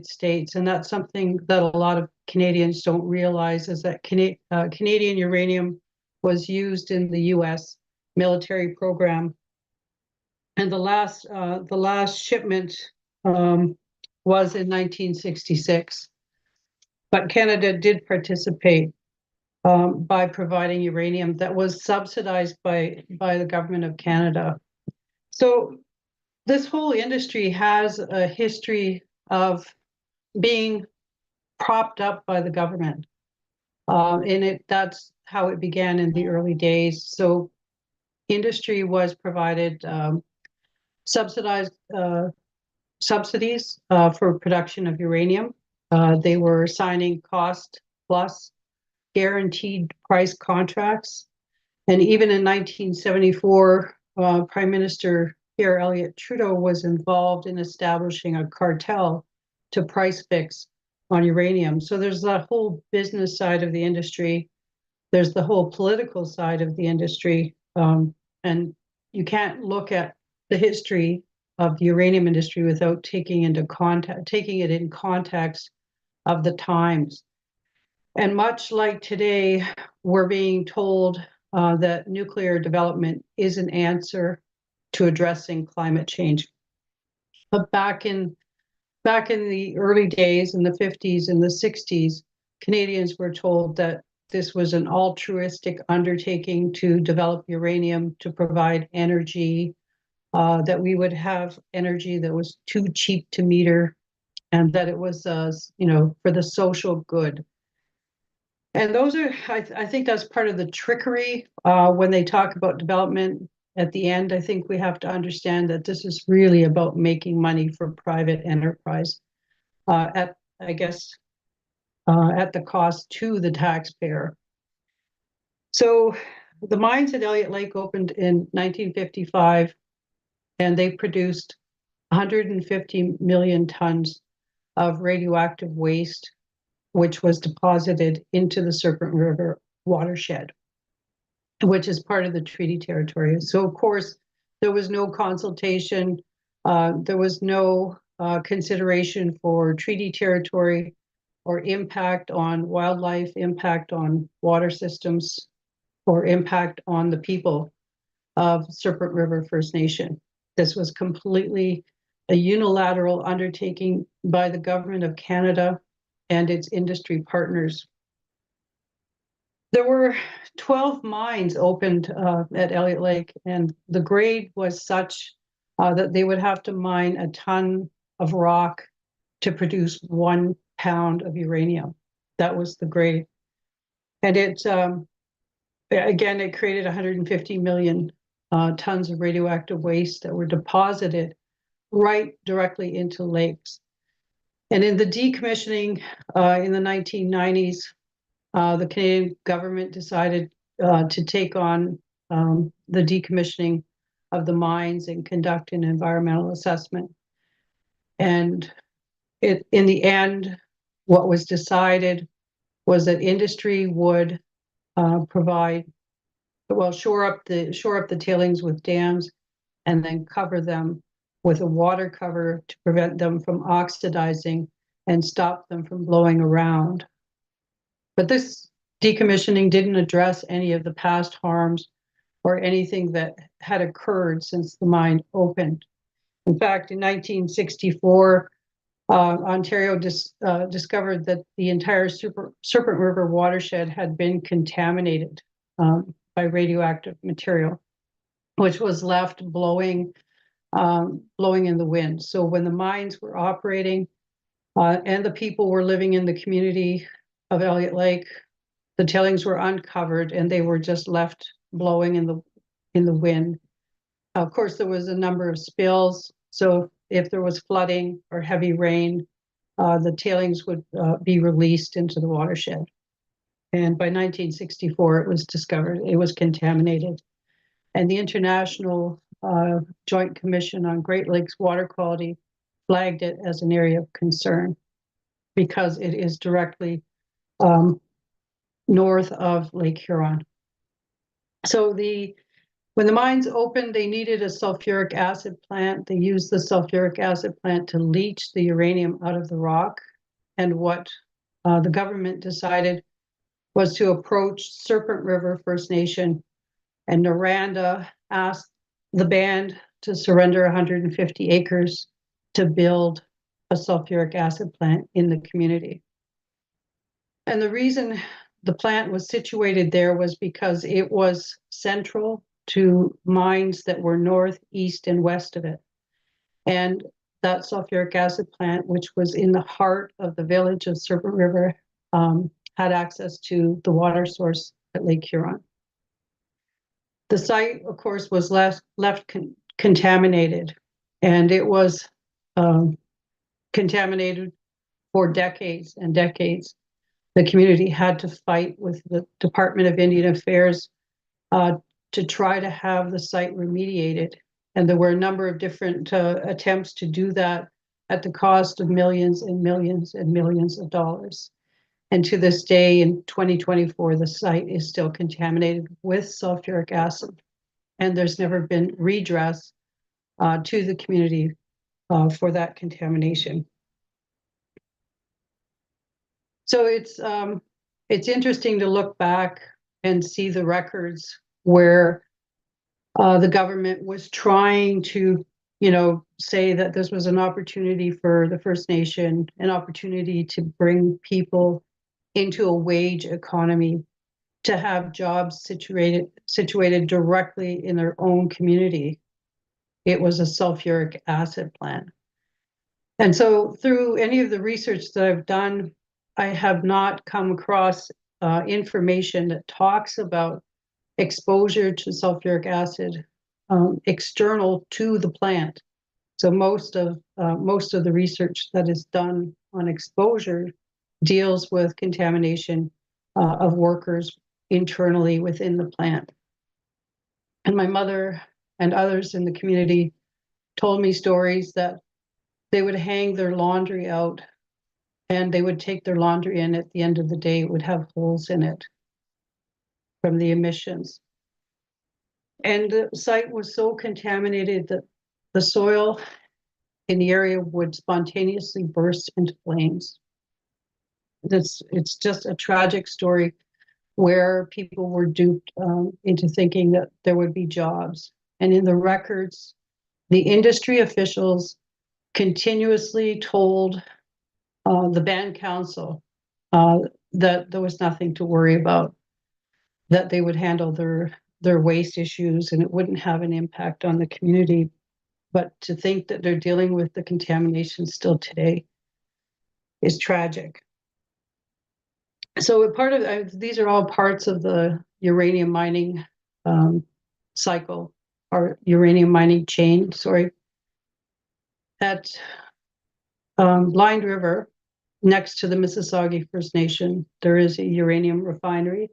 States, and that's something that a lot of Canadians don't realize, is that Canadian uranium was used in the U.S. military program, and the last shipment was in 1966. But Canada did participate by providing uranium that was subsidized by the government of Canada. So this whole industry has a history of being propped up by the government. And that's how it began in the early days. So industry was provided subsidized subsidies for production of uranium. They were signing cost plus guaranteed price contracts. And even in 1974, Prime Minister Pierre Elliott Trudeau was involved in establishing a cartel to price fix on uranium. So there's that whole business side of the industry. There's the whole political side of the industry. And you can't look at the history of the uranium industry without taking it in context of the times. And much like today, we're being told that nuclear development is an answer to addressing climate change. But back in the early days, in the 50s and the 60s, Canadians were told that this was an altruistic undertaking to develop uranium to provide energy, that we would have energy that was too cheap to meter, and that it was, for the social good. And those are, I think that's part of the trickery when they talk about development. At the end, I think we have to understand that this is really about making money for private enterprise at the cost to the taxpayer. So the mines at Elliott Lake opened in 1955, and they produced 150 million tons of radioactive waste, which was deposited into the Serpent River watershed, which is part of the treaty territory. So of course, there was no consultation, there was no consideration for treaty territory or impact on wildlife, impact on water systems, or impact on the people of Serpent River First Nation. This was completely a unilateral undertaking by the government of Canada and its industry partners. There were 12 mines opened at Elliott Lake, and the grade was such that they would have to mine a ton of rock to produce 1 pound of uranium. That was the grade. And it created 150 million tons of radioactive waste that were deposited right directly into lakes. And in the decommissioning in the 1990s, the Canadian government decided to take on the decommissioning of the mines and conduct an environmental assessment. And in the end, what was decided was that industry would shore up the tailings with dams, and then cover them with a water cover to prevent them from oxidizing and stop them from blowing around. But this decommissioning didn't address any of the past harms or anything that had occurred since the mine opened. In fact, in 1964, Ontario discovered that the entire Serpent River watershed had been contaminated by radioactive material, which was left blowing in the wind. So when the mines were operating and the people were living in the community of Elliott Lake, the tailings were uncovered and they were just left blowing in the wind. Of course, there was a number of spills. So if there was flooding or heavy rain, the tailings would be released into the watershed. And by 1964, it was discovered it was contaminated. And the International Joint Commission on Great Lakes Water Quality flagged it as an area of concern because it is directly north of Lake Huron. So the When the mines opened, they needed a sulfuric acid plant. They used the sulfuric acid plant to leach the uranium out of the rock. And what the government decided was to approach Serpent River First Nation, and Noranda asked the band to surrender 150 acres to build a sulfuric acid plant in the community. And the reason the plant was situated there was because it was central to mines that were north, east, and west of it. And that sulfuric acid plant, which was in the heart of the village of Serpent River, had access to the water source at Lake Huron. The site, of course, was left contaminated, and it was contaminated for decades and decades. The community had to fight with the Department of Indian Affairs to try to have the site remediated. And there were a number of different attempts to do that at the cost of millions and millions and millions of dollars. And to this day, in 2024, the site is still contaminated with sulfuric acid. And there's never been redress to the community for that contamination. So it's interesting to look back and see the records where the government was trying to, say that this was an opportunity for the First Nation, an opportunity to bring people into a wage economy, to have jobs situated directly in their own community. It was a sulfuric acid plant. And so through any of the research that I've done, I have not come across information that talks about exposure to sulfuric acid external to the plant. So most of the research that is done on exposure deals with contamination of workers internally within the plant. And my mother and others in the community told me stories that they would hang their laundry out, and they would take their laundry in. At the end of the day, it would have holes in it from the emissions. And the site was so contaminated that the soil in the area would spontaneously burst into flames. It's just a tragic story where people were duped into thinking that there would be jobs. And in the records, the industry officials continuously told the band council that there was nothing to worry about, that they would handle their waste issues and it wouldn't have an impact on the community. But to think that they're dealing with the contamination still today is tragic. So part of these are all parts of the uranium mining cycle, or uranium mining chain, sorry. At Blind River, next to the Mississauga First Nation, there is a uranium refinery.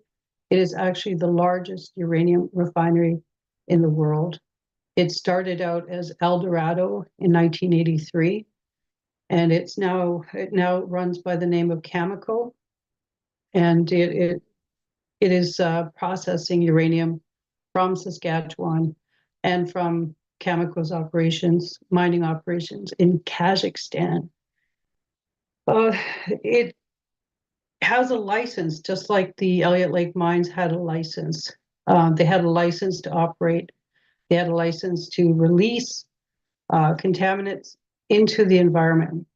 It is actually the largest uranium refinery in the world. It started out as El Dorado in 1983, and it now runs by the name of Cameco, and it is processing uranium from Saskatchewan and from Cameco's mining operations in Kazakhstan. It has a license, just like the Elliott Lake mines had a license. They had a license to operate. They had a license to release contaminants into the environment.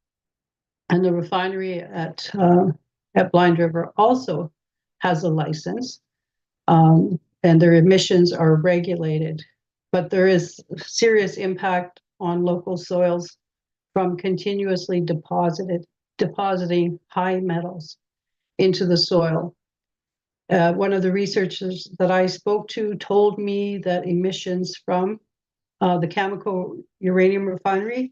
And the refinery at Blind River also has a license, and their emissions are regulated. But there is serious impact on local soils from continuously depositing high metals into the soil. One of the researchers that I spoke to told me that emissions from the Cameco uranium refinery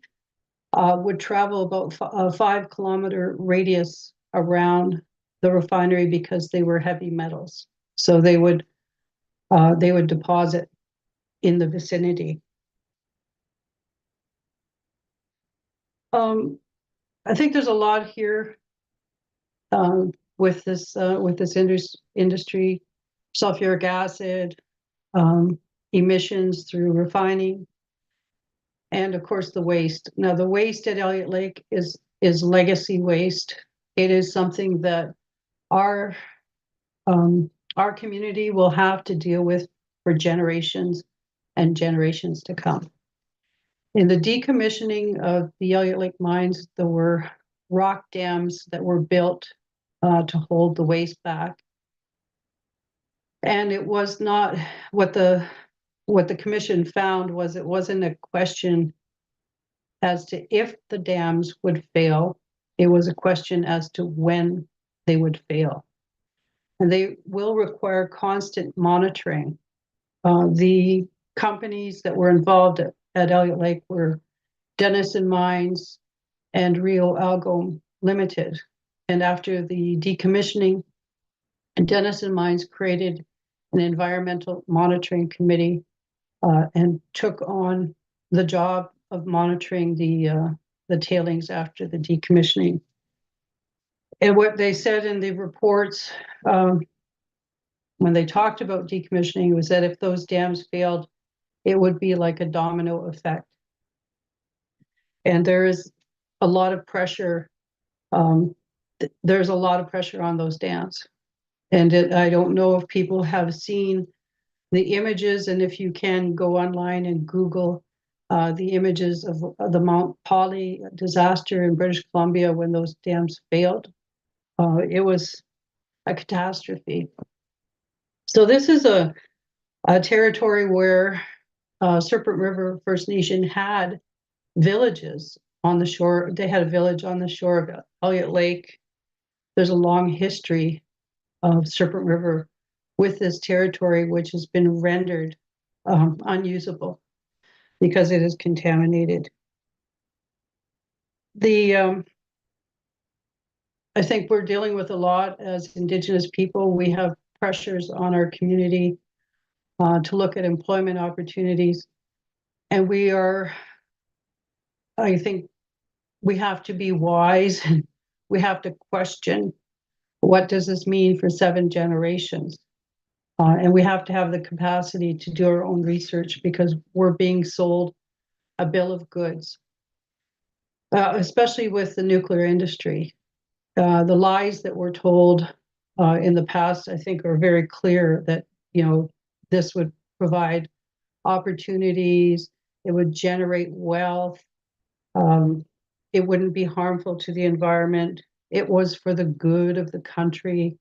would travel about a 5-kilometer radius around the refinery because they were heavy metals. So they would deposit in the vicinity. I think there's a lot here with this industry, sulfuric acid, emissions through refining, and of course the waste. Now the waste at Elliott Lake is legacy waste. It is something that our community will have to deal with for generations and generations to come. In the decommissioning of the Elliott Lake mines, there were rock dams that were built to hold the waste back. And it was not what the commission found was it wasn't a question as to if the dams would fail. It was a question as to when they would fail. And they will require constant monitoring. The companies that were involved at Elliott Lake were Denison Mines and Rio Algo Limited. And after the decommissioning, Denison Mines created an environmental monitoring committee and took on the job of monitoring the tailings after the decommissioning. And what they said in the reports when they talked about decommissioning was that if those dams failed, it would be like a domino effect. And there is a lot of pressure. There's a lot of pressure on those dams. And I don't know if people have seen the images, and if you can go online and Google the images of the Mount Polly disaster in British Columbia when those dams failed. It was a catastrophe. So this is a territory where Serpent River First Nation had villages on the shore. They had a village on the shore of Elliott Lake. There's a long history of Serpent River with this territory, which has been rendered unusable because it is contaminated. I think we're dealing with a lot as Indigenous people. We have pressures on our community to look at employment opportunities. And I think we have to be wise and we have to question, what does this mean for 7 generations? And we have to have the capacity to do our own research because we're being sold a bill of goods, especially with the nuclear industry. The lies that were told in the past, I think, are very clear that, this would provide opportunities, it would generate wealth, it wouldn't be harmful to the environment, it was for the good of the country.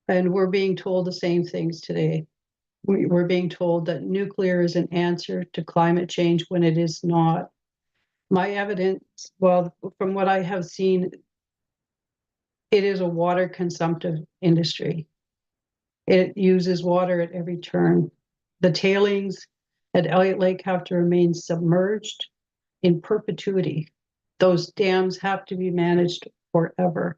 And we're being told the same things today. We're being told that nuclear is an answer to climate change when it is not. My evidence, well, from what I have seen, it is a water consumptive industry. It uses water at every turn. The tailings at Elliott Lake have to remain submerged in perpetuity. Those dams have to be managed forever.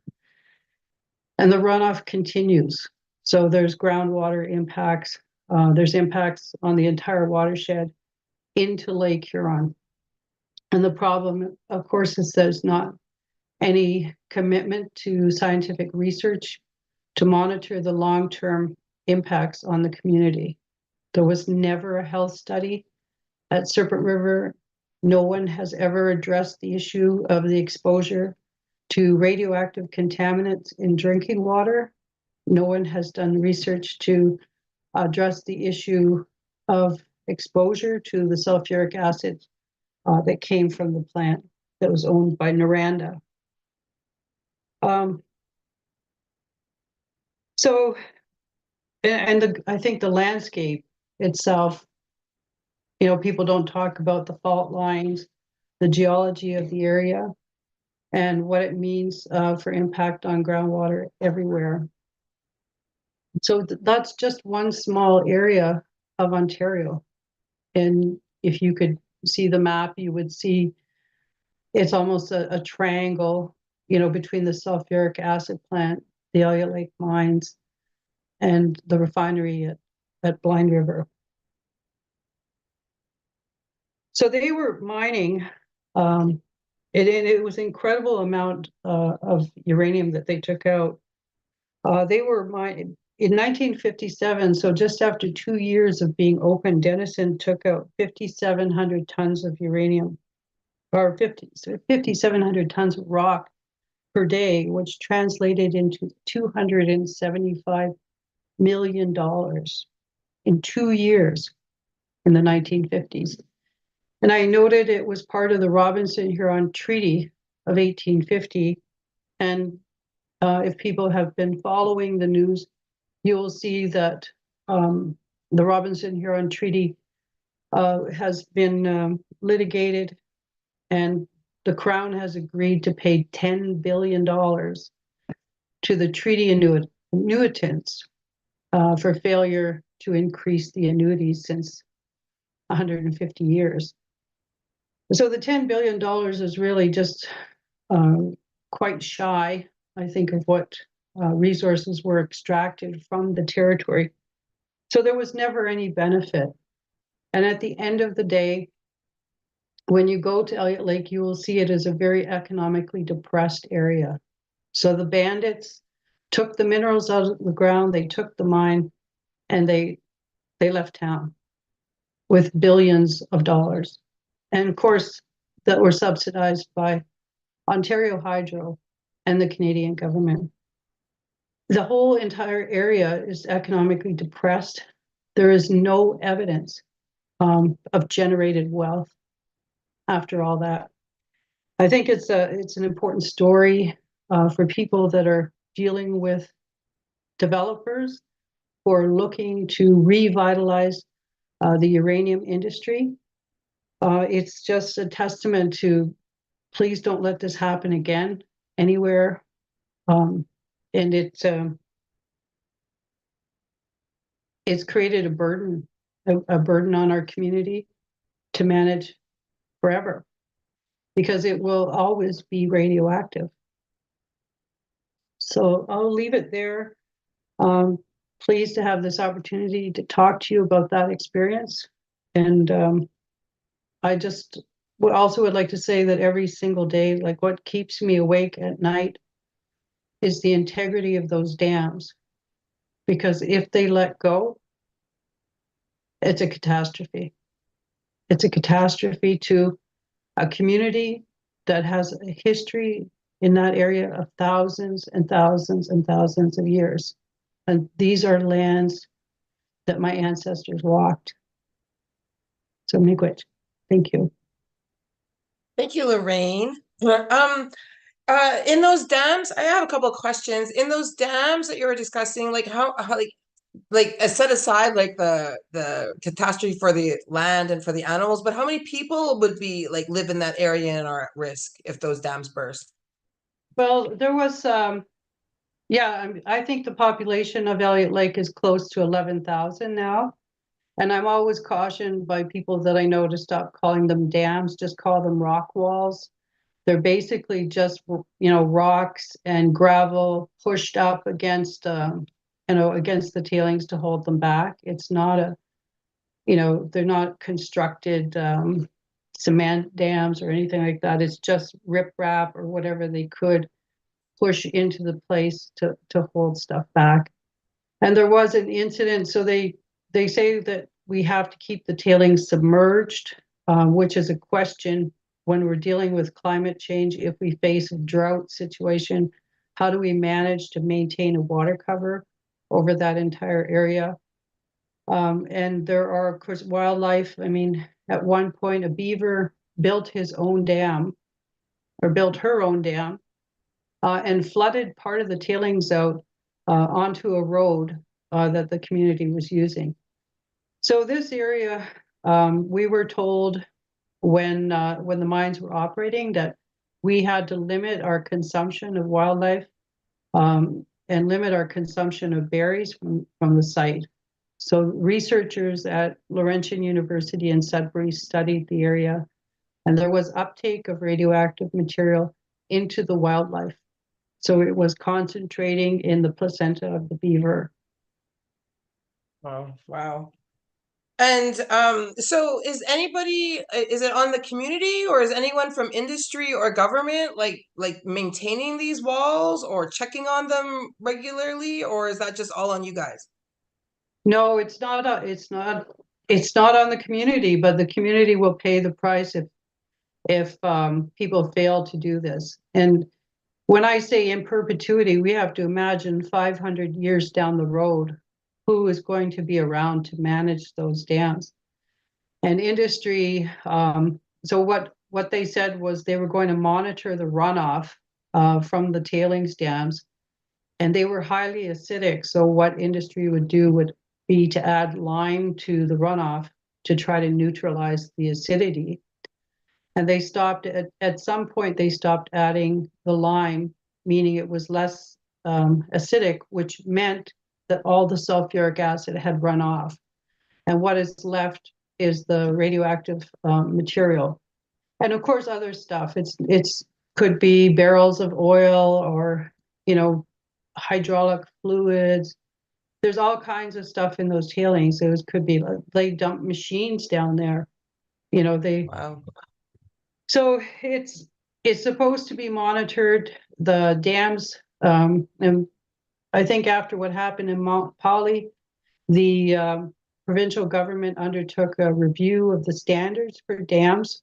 And the runoff continues. So there's groundwater impacts. There's impacts on the entire watershed into Lake Huron. And the problem, of course, is there's not any commitment to scientific research to monitor the long-term impacts on the community. There was never a health study at Serpent River. No one has ever addressed the issue of the exposure to radioactive contaminants in drinking water. No one has done research to address the issue of exposure to the sulfuric acid that came from the plant that was owned by Noranda. I think the landscape itself, people don't talk about the fault lines, the geology of the area, and what it means for impact on groundwater everywhere. So that's just one small area of Ontario. And if you could see the map, you would see it's almost a triangle, between the sulfuric acid plant, the Elliott Lake mines, and the refinery at Blind River. So they were mining, it was an incredible amount of uranium that they took out. They were in 1957, so just after 2 years of being open, Denison took out 5,700 tons of uranium, or 5,700 tons of rock per day, which translated into $275 million in 2 years in the 1950s. And I noted it was part of the Robinson-Huron Treaty of 1850. And if people have been following the news, you will see that the Robinson-Huron Treaty has been litigated, and the Crown has agreed to pay $10 billion to the treaty annuitants for failure to increase the annuities since 150 years. So the $10 billion is really just quite shy, I think, of what resources were extracted from the territory. So there was never any benefit. And at the end of the day, when you go to Elliott Lake, you will see it as a very economically depressed area. So the bandits took the minerals out of the ground, they took the mine, and they left town with billions of dollars. And of course, that were subsidized by Ontario Hydro and the Canadian government. The whole entire area is economically depressed. There is no evidence of generated wealth after all that. I think it's an important story for people that are dealing with developers who are looking to revitalize the uranium industry. It's just a testament to, please don't let this happen again anywhere. And it's created a burden on our community to manage forever, because it will always be radioactive. So I'll leave it there. Pleased to have this opportunity to talk to you about that experience. And I just also would like to say that every single day, like, what keeps me awake at night is the integrity of those dams. Because if they let go, it's a catastrophe. It's a catastrophe to a community that has a history in that area of thousands and thousands and thousands of years. And these are lands that my ancestors walked. So miigwech. Thank you. Thank you, Lorraine. In those dams, I have a couple of questions. In those dams that you were discussing, like how set aside like the catastrophe for the land and for the animals, but how many people would be like live in that area and are at risk if those dams burst? Well, there was I think the population of Elliott Lake is close to 11,000 now. And I'm always cautioned by people that I know to stop calling them dams, just call them rock walls. They're basically just, rocks and gravel pushed up against, against the tailings to hold them back. It's not they're not constructed cement dams or anything like that. It's just riprap or whatever they could push into the place to hold stuff back. And there was an incident, so they say that we have to keep the tailings submerged, which is a question when we're dealing with climate change. If we face a drought situation, how do we manage to maintain a water cover over that entire area? And there are, of course, wildlife. I mean, at one point, a beaver built his own dam, or built her own dam, and flooded part of the tailings out onto a road that the community was using. So this area, we were told when the mines were operating that we had to limit our consumption of wildlife and limit our consumption of berries from the site. So researchers at Laurentian University in Sudbury studied the area, and there was uptake of radioactive material into the wildlife. So it was concentrating in the placenta of the beaver. Wow. And so is anybody, is it on the community, or is anyone from industry or government like maintaining these walls or checking on them regularly, or is that just all on you guys? No, it's not on the community, but the community will pay the price if people fail to do this. And when I say in perpetuity, we have to imagine 500 years down the road, who is going to be around to manage those dams. And industry, so what they said was they were going to monitor the runoff from the tailings dams, and they were highly acidic. So what industry would do would be to add lime to the runoff to try to neutralize the acidity. And they stopped at some point, they stopped adding the lime, meaning it was less acidic, which meant that all the sulfuric acid had run off. And what is left is the radioactive material. And of course, other stuff. It's could be barrels of oil or, you know, hydraulic fluids. There's all kinds of stuff in those tailings. It could be they dump machines down there. You know, they Wow. so it's supposed to be monitored. The dams, and I think after what happened in Mount Poly, the provincial government undertook a review of the standards for dams.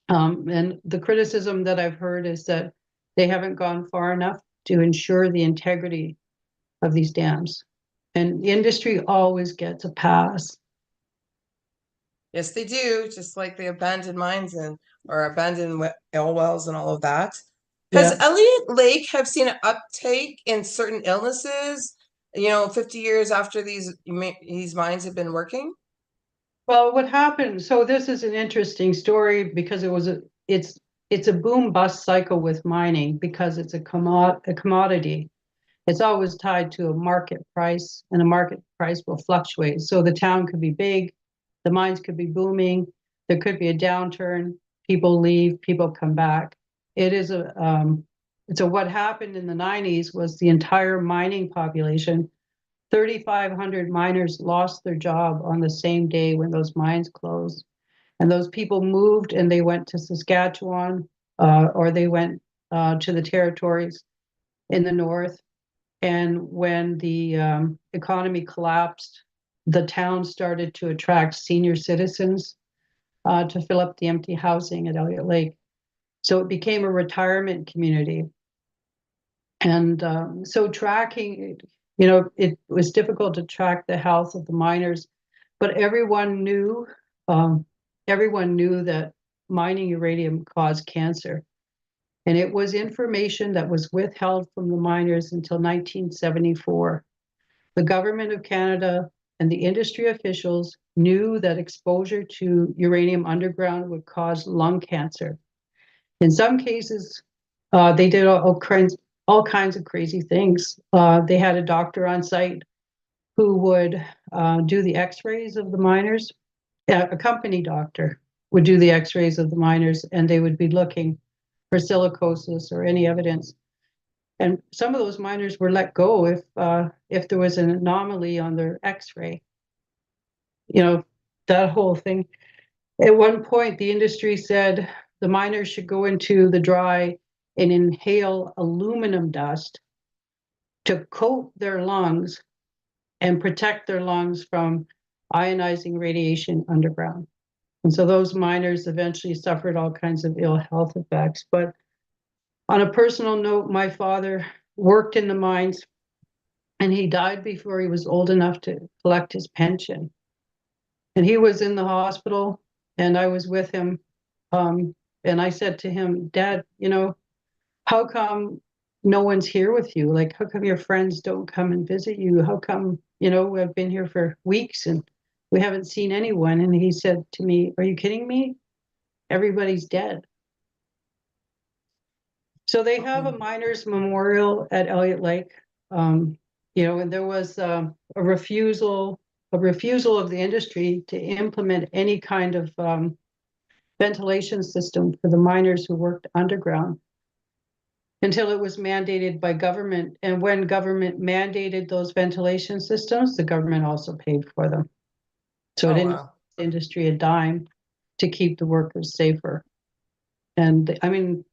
And the criticism that I've heard is that they haven't gone far enough to ensure the integrity of these dams. And industry always gets a pass. Yes, they do, just like the abandoned mines and or abandoned oil wells and all of that. Has Yeah. Elliott Lake have seen an uptake in certain illnesses, 50 years after these mines have been working? Well, what happened? So this is an interesting story because it's a boom bust cycle with mining because it's a commodity. It's always tied to a market price, and a market price will fluctuate. So the town could be big, the mines could be booming, there could be a downturn, people leave, people come back. It is so what happened in the 90s was the entire mining population, 3,500 miners lost their job on the same day when those mines closed. And those people moved and they went to Saskatchewan, or they went to the territories in the north. And when the economy collapsed, the town started to attract senior citizens to fill up the empty housing at Elliott Lake. So it became a retirement community. And so tracking, it was difficult to track the health of the miners, but um, everyone knew that mining uranium caused cancer. And it was information that was withheld from the miners until 1974. The government of Canada and the industry officials knew that exposure to uranium underground would cause lung cancer. In some cases, they did all kinds of crazy things. They had a doctor on site who would do the x-rays of the miners. A company doctor would do the x-rays of the miners, and they would be looking for silicosis or any evidence. And some of those miners were let go if there was an anomaly on their x-ray. You know, that whole thing. At one point, the industry said the miners should go into the dry and inhale aluminum dust to coat their lungs and protect their lungs from ionizing radiation underground. And so those miners eventually suffered all kinds of ill health effects. But on a personal note, my father worked in the mines and he died before he was old enough to collect his pension. And he was in the hospital and I was with him. And I said to him, Dad, how come no one's here with you? Like, how come your friends don't come and visit you? How come, I've been here for weeks and we haven't seen anyone? And he said to me, are you kidding me? Everybody's dead. So they have a miners' memorial at Elliott Lake. And there was a refusal of the industry to implement any kind of ventilation system for the miners who worked underground until it was mandated by government. And when government mandated those ventilation systems, the government also paid for them. So it Oh, didn't wow. cost the industry a dime to keep the workers safer. And I mean,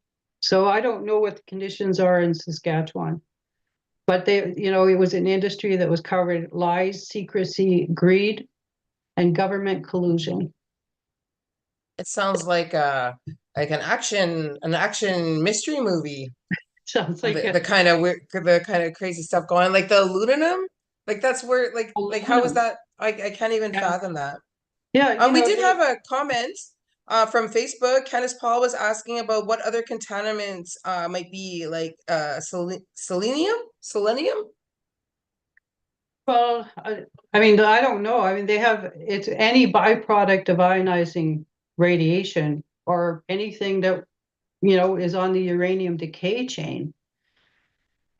so I don't know what the conditions are in Saskatchewan, but it was an industry that was covered lies, secrecy, greed, and government collusion. It sounds like an action mystery movie. Sounds like The kind of weird, the kind of crazy stuff going, like the aluminum. Like that's where, like how is aluminum. that? I can't even Yeah, fathom that. yeah, We did have a comment from Facebook. Kenneth Paul was asking about what other contaminants might be, like selenium. well, I mean, I don't know. I mean, it's any byproduct of ionizing radiation or anything that, is on the uranium decay chain.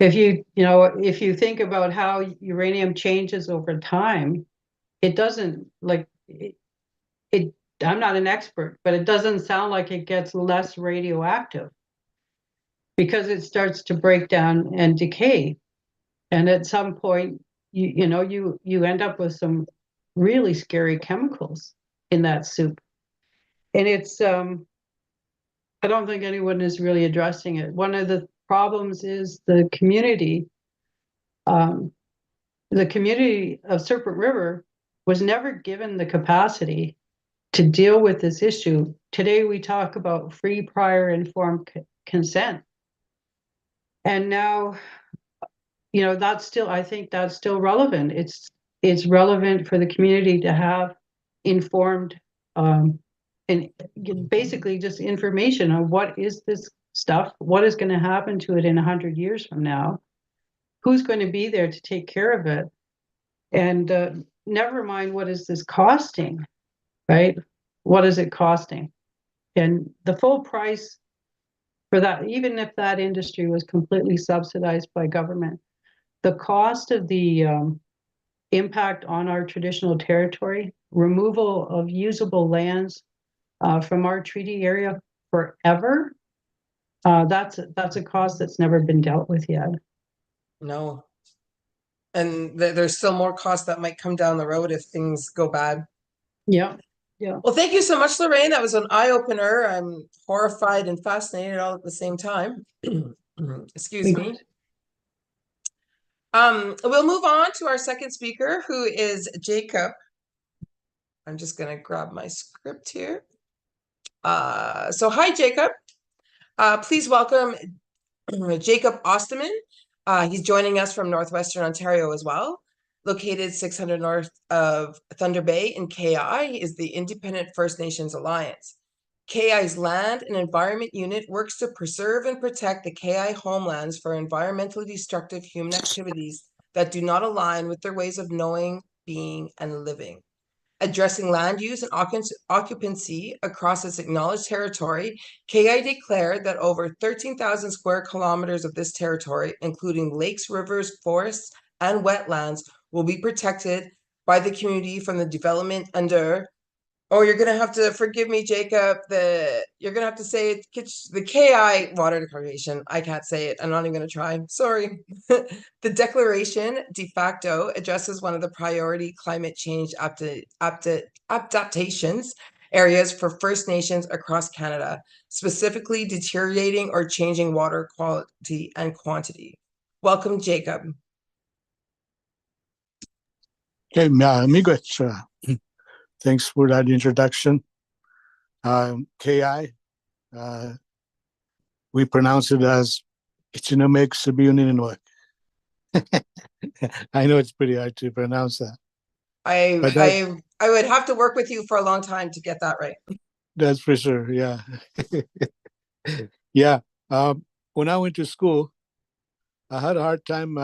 If you think about how uranium changes over time, it doesn't like it. I'm not an expert, but it doesn't sound like it gets less radioactive because it starts to break down and decay. And at some point, you end up with some really scary chemicals in that soup. And I don't think anyone is really addressing it. One of the problems is um, the community of Serpent River was never given the capacity to deal with this issue. Today we talk about free, prior, informed consent. And now, I think that's still relevant. It's relevant for the community to have informed and basically just information on what is this stuff, what is going to happen to it in 100 years from now, who's going to be there to take care of it, and never mind what is this costing, right? What is it costing? And the full price for that, even if that industry was completely subsidized by government, the cost of the impact on our traditional territory, removal of usable lands from our treaty area forever, that's a cost that's never been dealt with yet. No, and there's still more costs that might come down the road if things go bad. Yeah, yeah. Well, thank you so much, Lorraine. That was an eye opener. I'm horrified and fascinated all at the same time. Excuse me. We'll move on to our second speaker, who is Jacob. I'm just going to grab my script here. So hi, Jacob. Please welcome Jacob Osterman. He's joining us from Northwestern Ontario as well. Located 600 north of Thunder Bay in KI is the Independent First Nations Alliance. KI's Land and Environment Unit works to preserve and protect the KI homelands for environmentally destructive human activities that do not align with their ways of knowing, being, and living. Addressing land use and occupancy across its acknowledged territory, KI declared that over 13,000 square kilometers of this territory, including lakes, rivers, forests, and wetlands, will be protected by the community from the development under, you're going to have to forgive me, Jacob, you're going to have to say it, the KI Water Declaration. I can't say it. I'm not even going to try. Sorry. The declaration de facto addresses one of the priority climate change adaptations areas for First Nations across Canada, specifically deteriorating or changing water quality and quantity. Welcome, Jacob. Okay, amigos, thanks for that introduction. KI, we pronounce it as Ichinomeg Sabiunininoek. I know it's pretty hard to pronounce that. I would have to work with you for a long time to get that right. That's for sure, yeah. Yeah, when I went to school, I had a hard time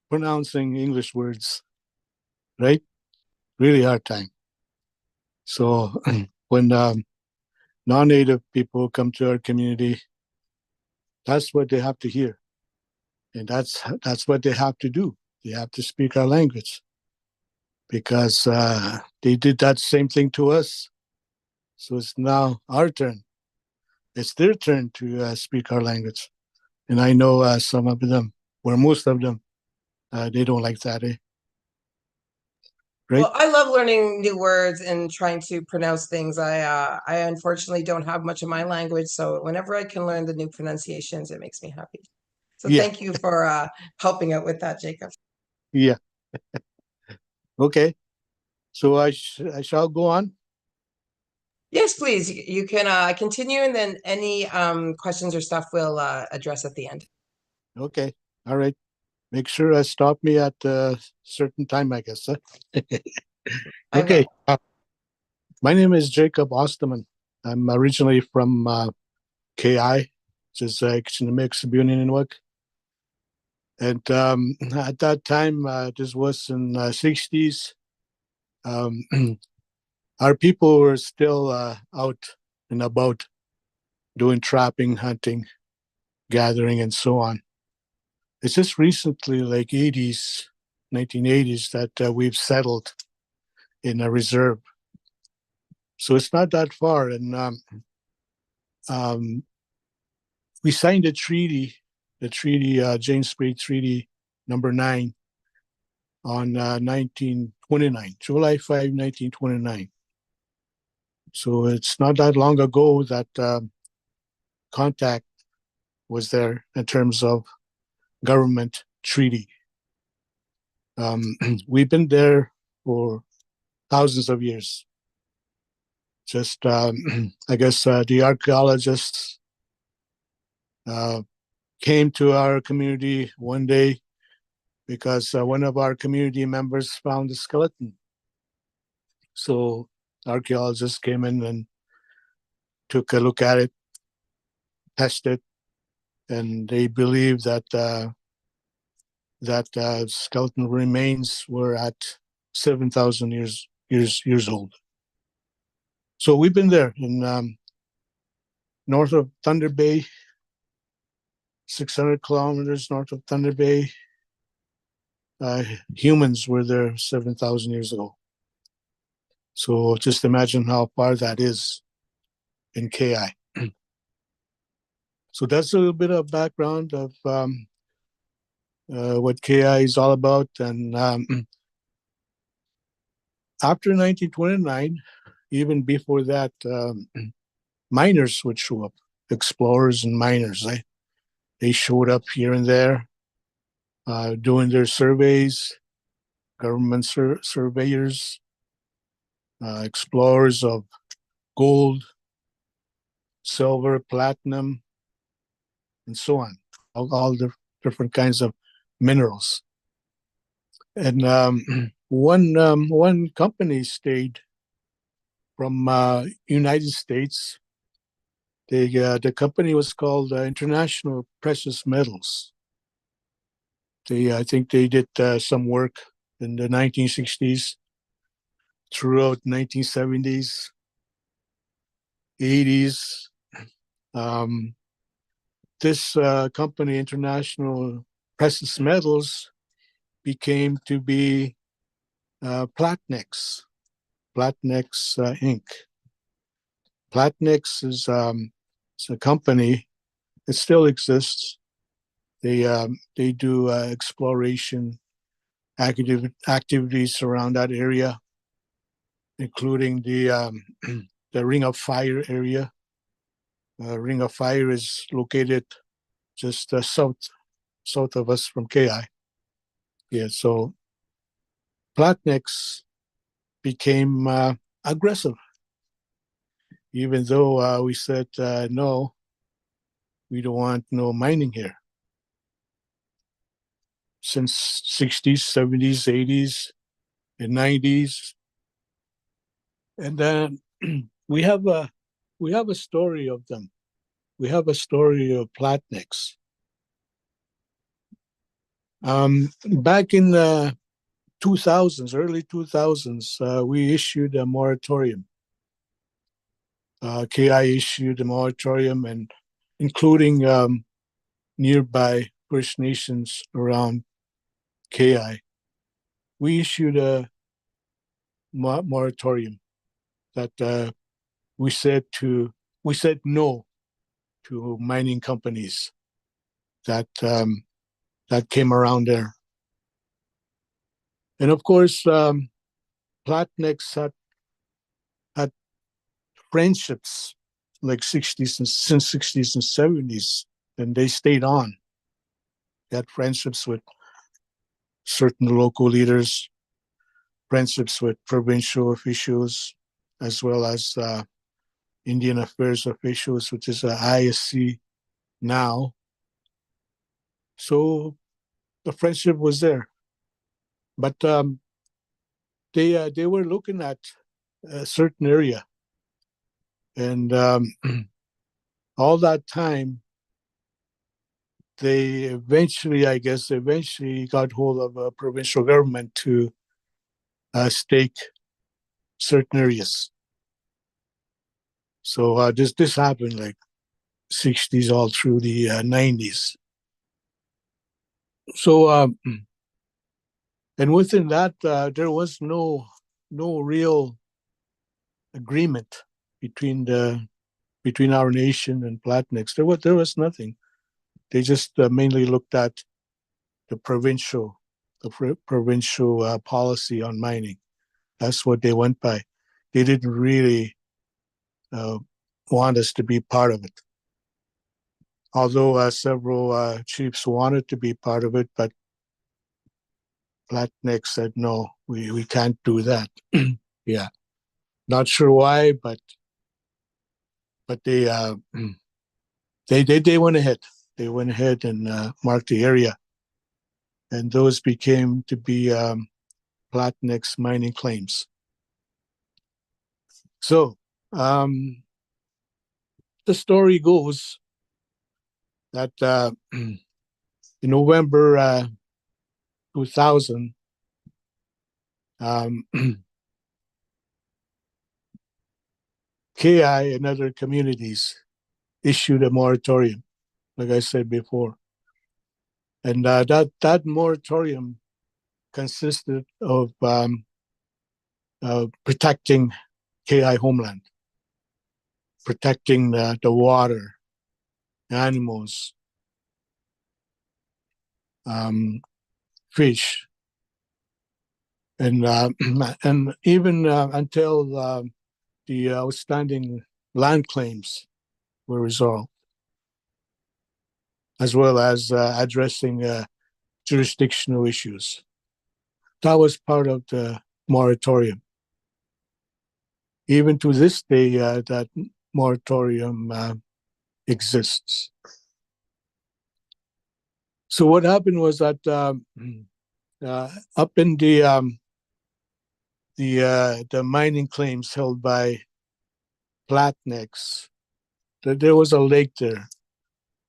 pronouncing English words, right? Really hard time. So when non-native people come to our community, that's what they have to hear. And that's what they have to do. They have to speak our language because they did that same thing to us. So it's now our turn. It's their turn to speak our language. And I know some of them, or most of them, they don't like that. right? Well, I love learning new words and trying to pronounce things. I unfortunately don't have much of my language, so whenever I can learn the new pronunciations, it makes me happy. So Yeah, thank you for helping out with that, Jacob. yeah. Okay. So I shall go on. Yes, please. You can continue, and then any questions or stuff we'll address at the end. Okay. All right. Make sure I stop me at a certain time, I guess. Huh? I Okay. will. My name is Jacob Osterman. I'm originally from KI, which is Microbiology. And at that time, this was in the 60s. Um, our people were still out and about doing trapping, hunting, gathering, and so on. It's just recently, like 1980s, that we've settled in a reserve. So it's not that far. And um, we signed a treaty, James Bay Treaty number 9 on 1929, July 5, 1929. So it's not that long ago that contact was there in terms of government treaty. We've been there for thousands of years. Just, I guess, the archaeologists came to our community one day because one of our community members found a skeleton. So archaeologists came in and took a look at it, tested, and they believe that skeleton remains were at 7,000 years old. So we've been there in north of Thunder Bay, 600 kilometers north of Thunder Bay. Humans were there 7,000 years ago. So just imagine how far that is in KI. So that's a little bit of background of what KI is all about. And after 1929, even before that, miners would show up, explorers and miners. They showed up here and there doing their surveys, government surveyors, explorers of gold, silver, platinum, and so on, all the different kinds of minerals. And one company stayed from United States. The company was called International Precious Metals. I think they did some work in the 1960s, throughout 1970s, 80s. This company, International Precious Metals, became to be Platnex Inc. Platnex is it's a company. It still exists. They do exploration activities around that area, including the the Ring of Fire area. Ring of Fire is located just south of us from KI. Yeah, so Platnex became aggressive, even though we said no, we don't want no mining here. Since 60s, 70s, 80s, and 90s, and then we have a story of them. We have a story of Platnex. Back in the 2000s, early 2000s, we issued a moratorium. KI issued a moratorium, and including nearby First Nations around KI, we issued a moratorium that we said no to mining companies that that came around there. And of course, Latinx had friendships like 60s and since 60s and 70s, and they stayed on. They had friendships with certain local leaders, friendships with provincial officials, as well as Indian Affairs officials, which is ISC now. So the friendship was there, but they were looking at a certain area, and all that time, they eventually got hold of a provincial government to stake certain areas. So this happened like 60s all through the 90s. So and within that, there was no real agreement between our nation and Latinx. There was nothing. They just mainly looked at the provincial policy on mining. That's what they went by. They didn't really want us to be part of it. Although several chiefs wanted to be part of it, but Latinx said no, we can't do that. Yeah, not sure why, but they went ahead. They went ahead and marked the area, and those became to be Latinx mining claims. So the story goes that in November 2000, KI and other communities issued a moratorium, like I said before. And that moratorium consisted of protecting KI homeland, protecting the water, animals, fish, and and even until the outstanding land claims were resolved, as well as addressing jurisdictional issues. That was part of the moratorium. Even to this day, that moratorium exists. So what happened was that up in the mining claims held by Latinx, there was a lake there.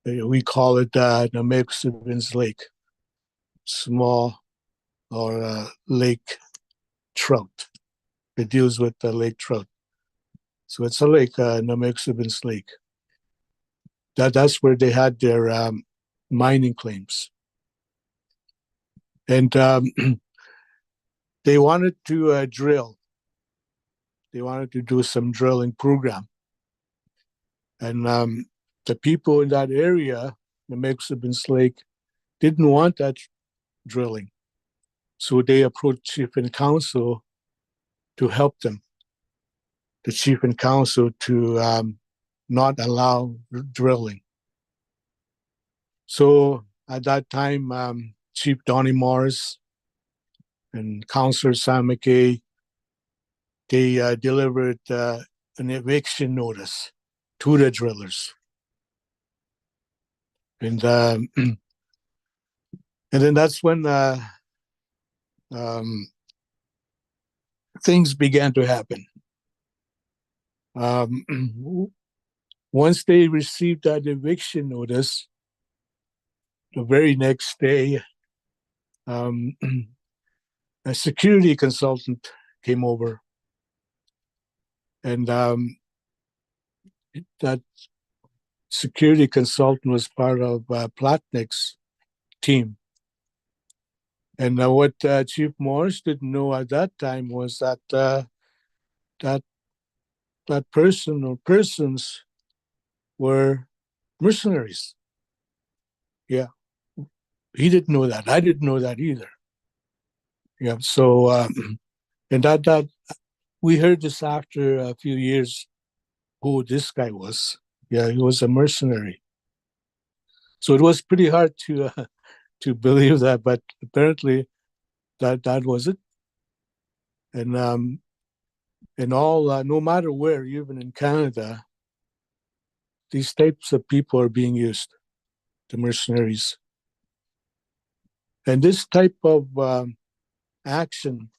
We call it the Mexican's Lake, small or lake trout. It deals with the lake trout. So it's a lake, Namexibin's Lake. That's where they had their mining claims. And they wanted to drill. They wanted to do some drilling program. And the people in that area, the Namexibin's Lake, didn't want that drilling. So they approached Chief and Council to help them. The Chief and Council to not allow drilling. So at that time, Chief Donnie Morris and Councillor Sam McKay, they delivered an eviction notice to the drillers. And and then that's when things began to happen. Once they received that eviction notice, the very next day, a security consultant came over, and that security consultant was part of Platnick's team. And what Chief Morris didn't know at that time was that that person or persons were mercenaries. Yeah, he didn't know that. I didn't know that either. Yeah, so And that we heard this after a few years who this guy was. Yeah, he was a mercenary. So it was pretty hard to believe that, but apparently that was it. And all no matter where, even in Canada, these types of people are being used, the mercenaries. And this type of action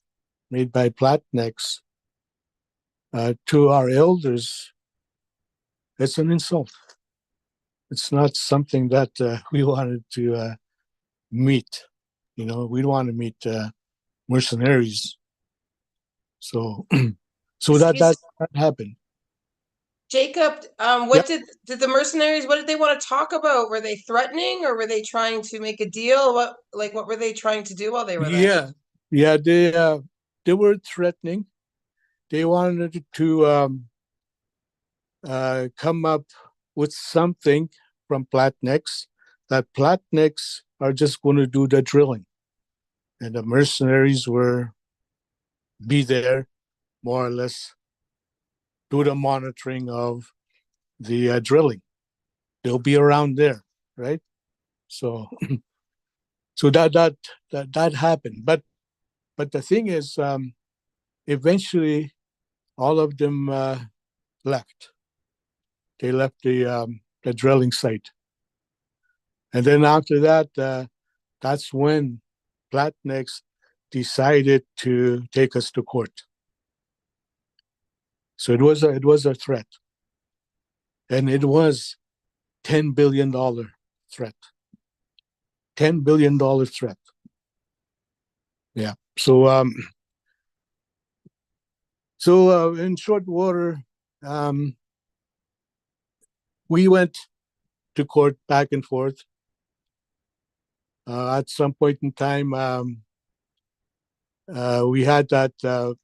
made by Platniks to our elders, it's an insult. It's not something that we wanted to meet. You know, we don't want to meet mercenaries. So, so that happened. Jacob, what did the mercenaries, what did they want to talk about? Were they threatening, or were they trying to make a deal? What were they trying to do while they were there? Yeah, they were threatening. They wanted to come up with something from Platniks, that Platniks are just going to do the drilling, and the mercenaries were be there, more or less, do the monitoring of the drilling. They'll be around there, right? So, so that happened. But the thing is, eventually, all of them left. They left the drilling site, and then after that, that's when Platniks decided to take us to court. So it was a threat, and it was $10 billion threat. $10 billion threat. Yeah. So in short order, we went to court back and forth. At some point in time, we had that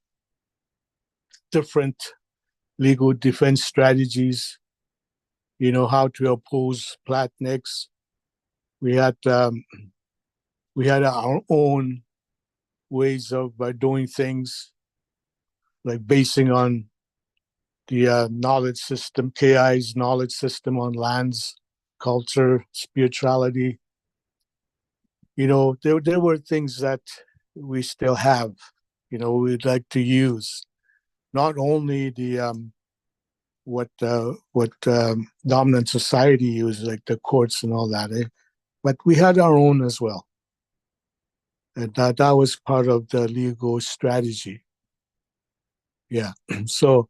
different legal defense strategies. You know, how to oppose Platniks. We had our own ways of doing things, like basing on the knowledge system, KI's knowledge system on lands, culture, spirituality. You know, there were things that we still have, you know, we'd like to use. Not only the what dominant society uses, like the courts and all that, but we had our own as well. And that was part of the legal strategy. Yeah. So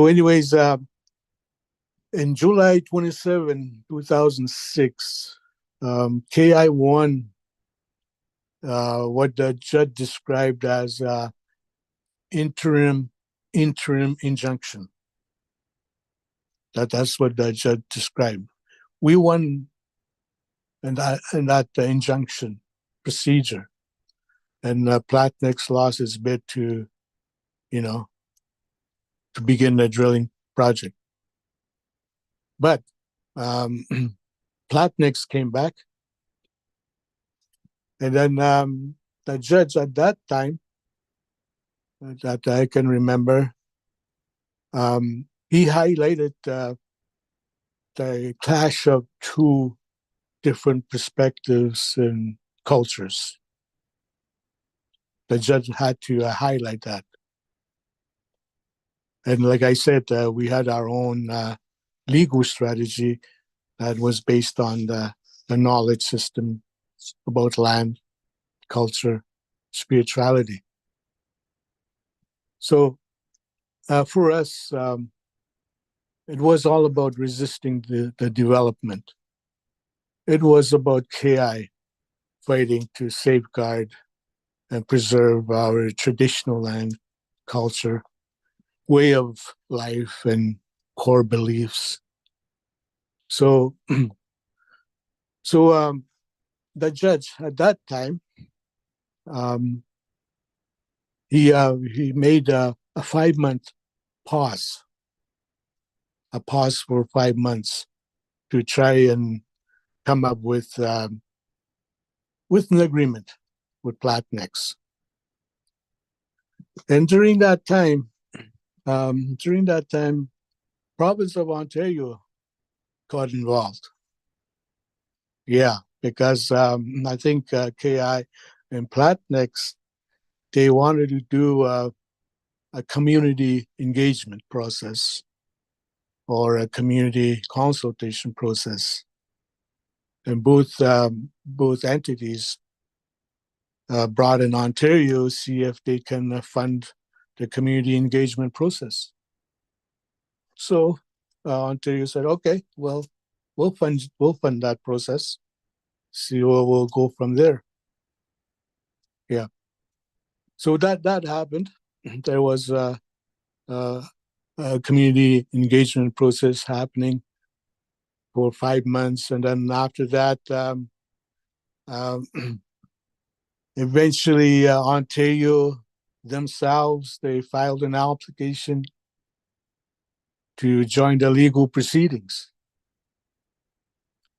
anyways, in July 27, 2006, KI won what the judge described as interim injunction. That's what the judge described. We won in that injunction procedure, and Platniks lost his bid to, you know, to begin the drilling project. But Platniks came back, and then the judge at that time, that I can remember, he highlighted the clash of two different perspectives and cultures. The judge had to highlight that. And like I said, we had our own legal strategy that was based on the knowledge system about land, culture, spirituality. So for us, it was all about resisting the development. It was about KI fighting to safeguard and preserve our traditional land, culture, way of life, and core beliefs. So, the judge at that time, he made a 5-month pause, a pause for 5 months to try and come up with an agreement with Platniks. And during that time, province of Ontario got involved. Yeah, because I think KI and Platnex, they wanted to do a community engagement process or a community consultation process, and both entities brought in Ontario see if they can fund the community engagement process. So Ontario said, "Okay, well, we'll fund that process. See where we'll go from there." Yeah. So that happened. There was a community engagement process happening for 5 months, and then after that, um, eventually Ontario themselves, they filed an application to join the legal proceedings,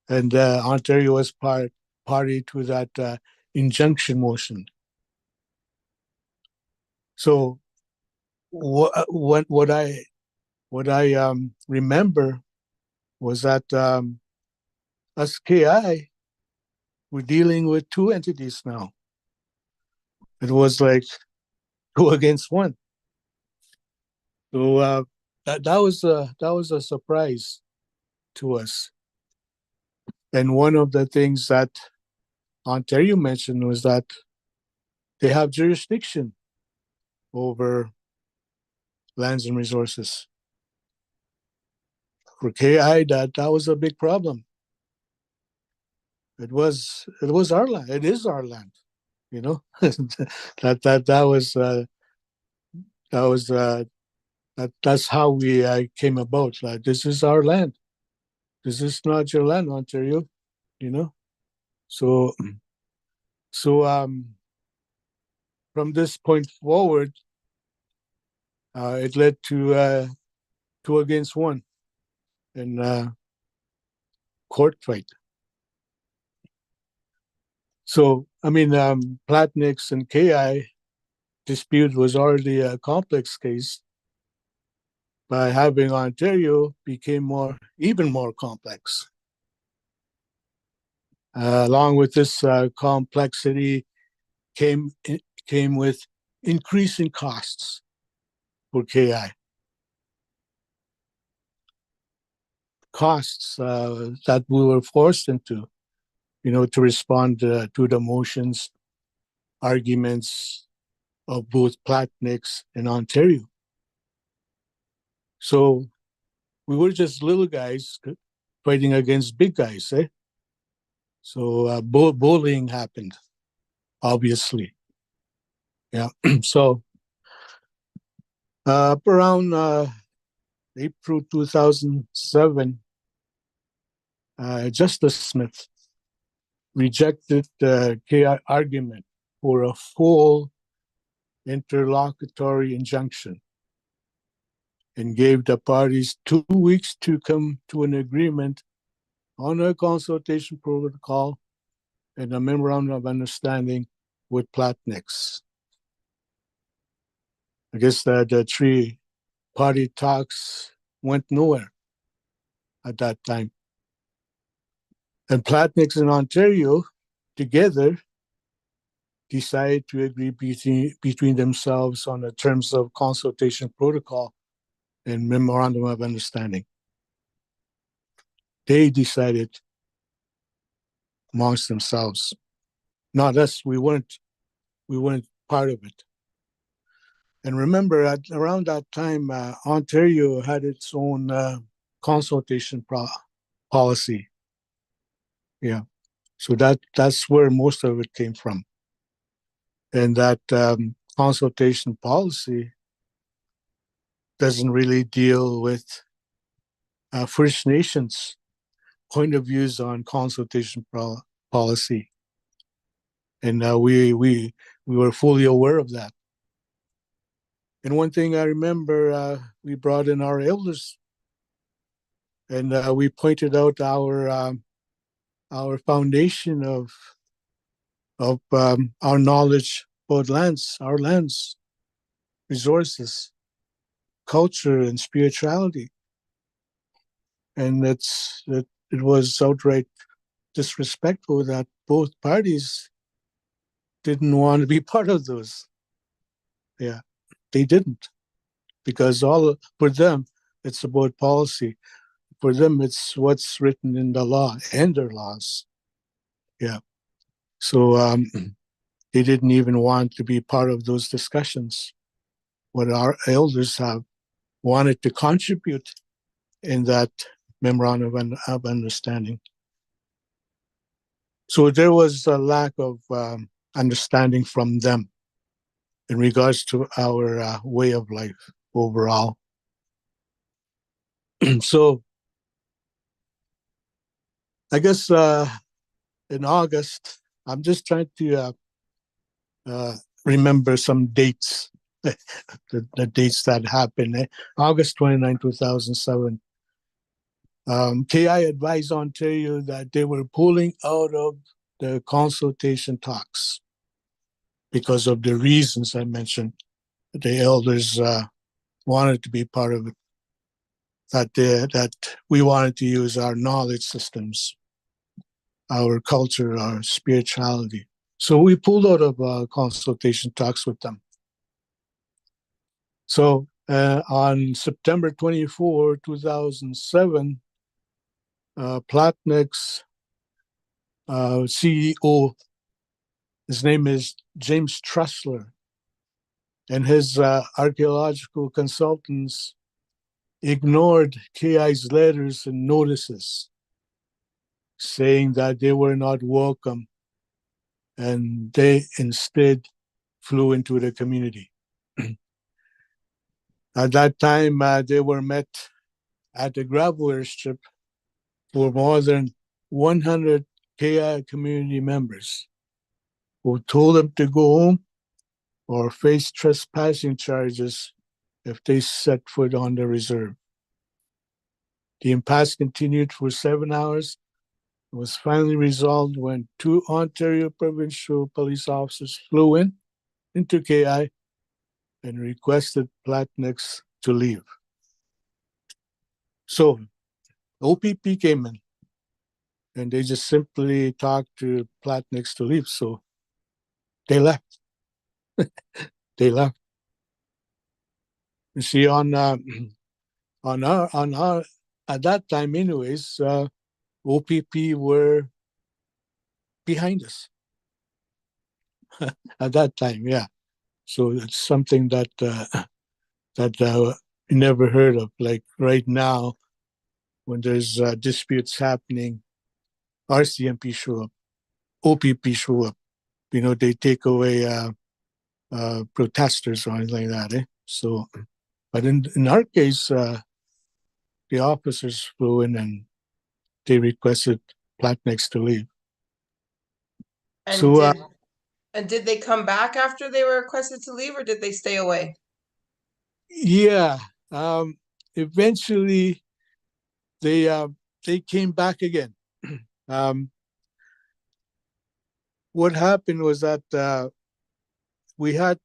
and Ontario was party to that injunction motion. So what I remember was that us KI, we're dealing with two entities now. It was like 2 against 1. So that was a surprise to us. And one of the things that Ontario mentioned was that they have jurisdiction over lands and resources. For KI, that was a big problem. It was our land. It is our land. You know, that's how we came about. Like, this is our land. This is not your land, Ontario. You know, so from this point forward, it led to 2 against 1 in court fight. So I mean, Platnex and KI dispute was already a complex case. By having Ontario became even more complex. Along with this complexity came with increasing costs for KI. Costs that we were forced into, to respond to the motions, arguments of both Platnex and Ontario. So we were just little guys fighting against big guys, eh? So bullying happened, obviously. Yeah. So up around April 2007, Justice Smith rejected the KI argument for a full interlocutory injunction and gave the parties 2 weeks to come to an agreement on a consultation protocol and a memorandum of understanding with Platnex. I guess the 3-party talks went nowhere at that time. And Platnex and Ontario together decided to agree between themselves on the terms of consultation protocol and memorandum of understanding. They decided amongst themselves, not us. We weren't part of it. And remember, around that time, Ontario had its own consultation policy. Yeah, so that's where most of it came from. And that consultation policy doesn't really deal with First Nations point of views on consultation policy, and we were fully aware of that. And one thing I remember, we brought in our elders, and we pointed out our foundation of our knowledge about our lands, resources, culture, and spirituality. And it was outright disrespectful that both parties didn't want to be part of those. Yeah, they didn't, because for them, it's about policy. For them, it's what's written in the law and their laws. Yeah. So they didn't even want to be part of those discussions. What our elders have wanted to contribute in that memorandum of understanding. So there was a lack of understanding from them in regards to our way of life overall. So I guess in August, I'm just trying to remember some dates, the dates that happened. August 29, 2007. KI advised Ontario that they were pulling out of the consultation talks because of the reasons I mentioned. The elders wanted to be part of it, that we wanted to use our knowledge systems, our culture, our spirituality. So we pulled out of consultation talks with them. So on September 24, 2007, Platnick's CEO, his name is James Trussler, and his archaeological consultants ignored KI's letters and notices, saying that they were not welcome, and they instead flew into the community. At that time, they were met at the gravel airstrip for more than 100 KI community members who told them to go home or face trespassing charges if they set foot on the reserve. The impasse continued for 7 hours and was finally resolved when 2 Ontario provincial police officers flew into KI and requested Platniks to leave. So OPP came in and they just simply talked to Platniks to leave. So they left. They left. You see, on our at that time, anyways, OPP were behind us at that time. Yeah, so it's something that you never heard of. Like right now, when there's disputes happening, RCMP show up, OPP show up. They take away protesters or anything like that. So, but in our case, the officers flew in and they requested Platniks to leave. And So, did they come back after they were requested to leave, or did they stay away? yeah, eventually they came back again. What happened was that we had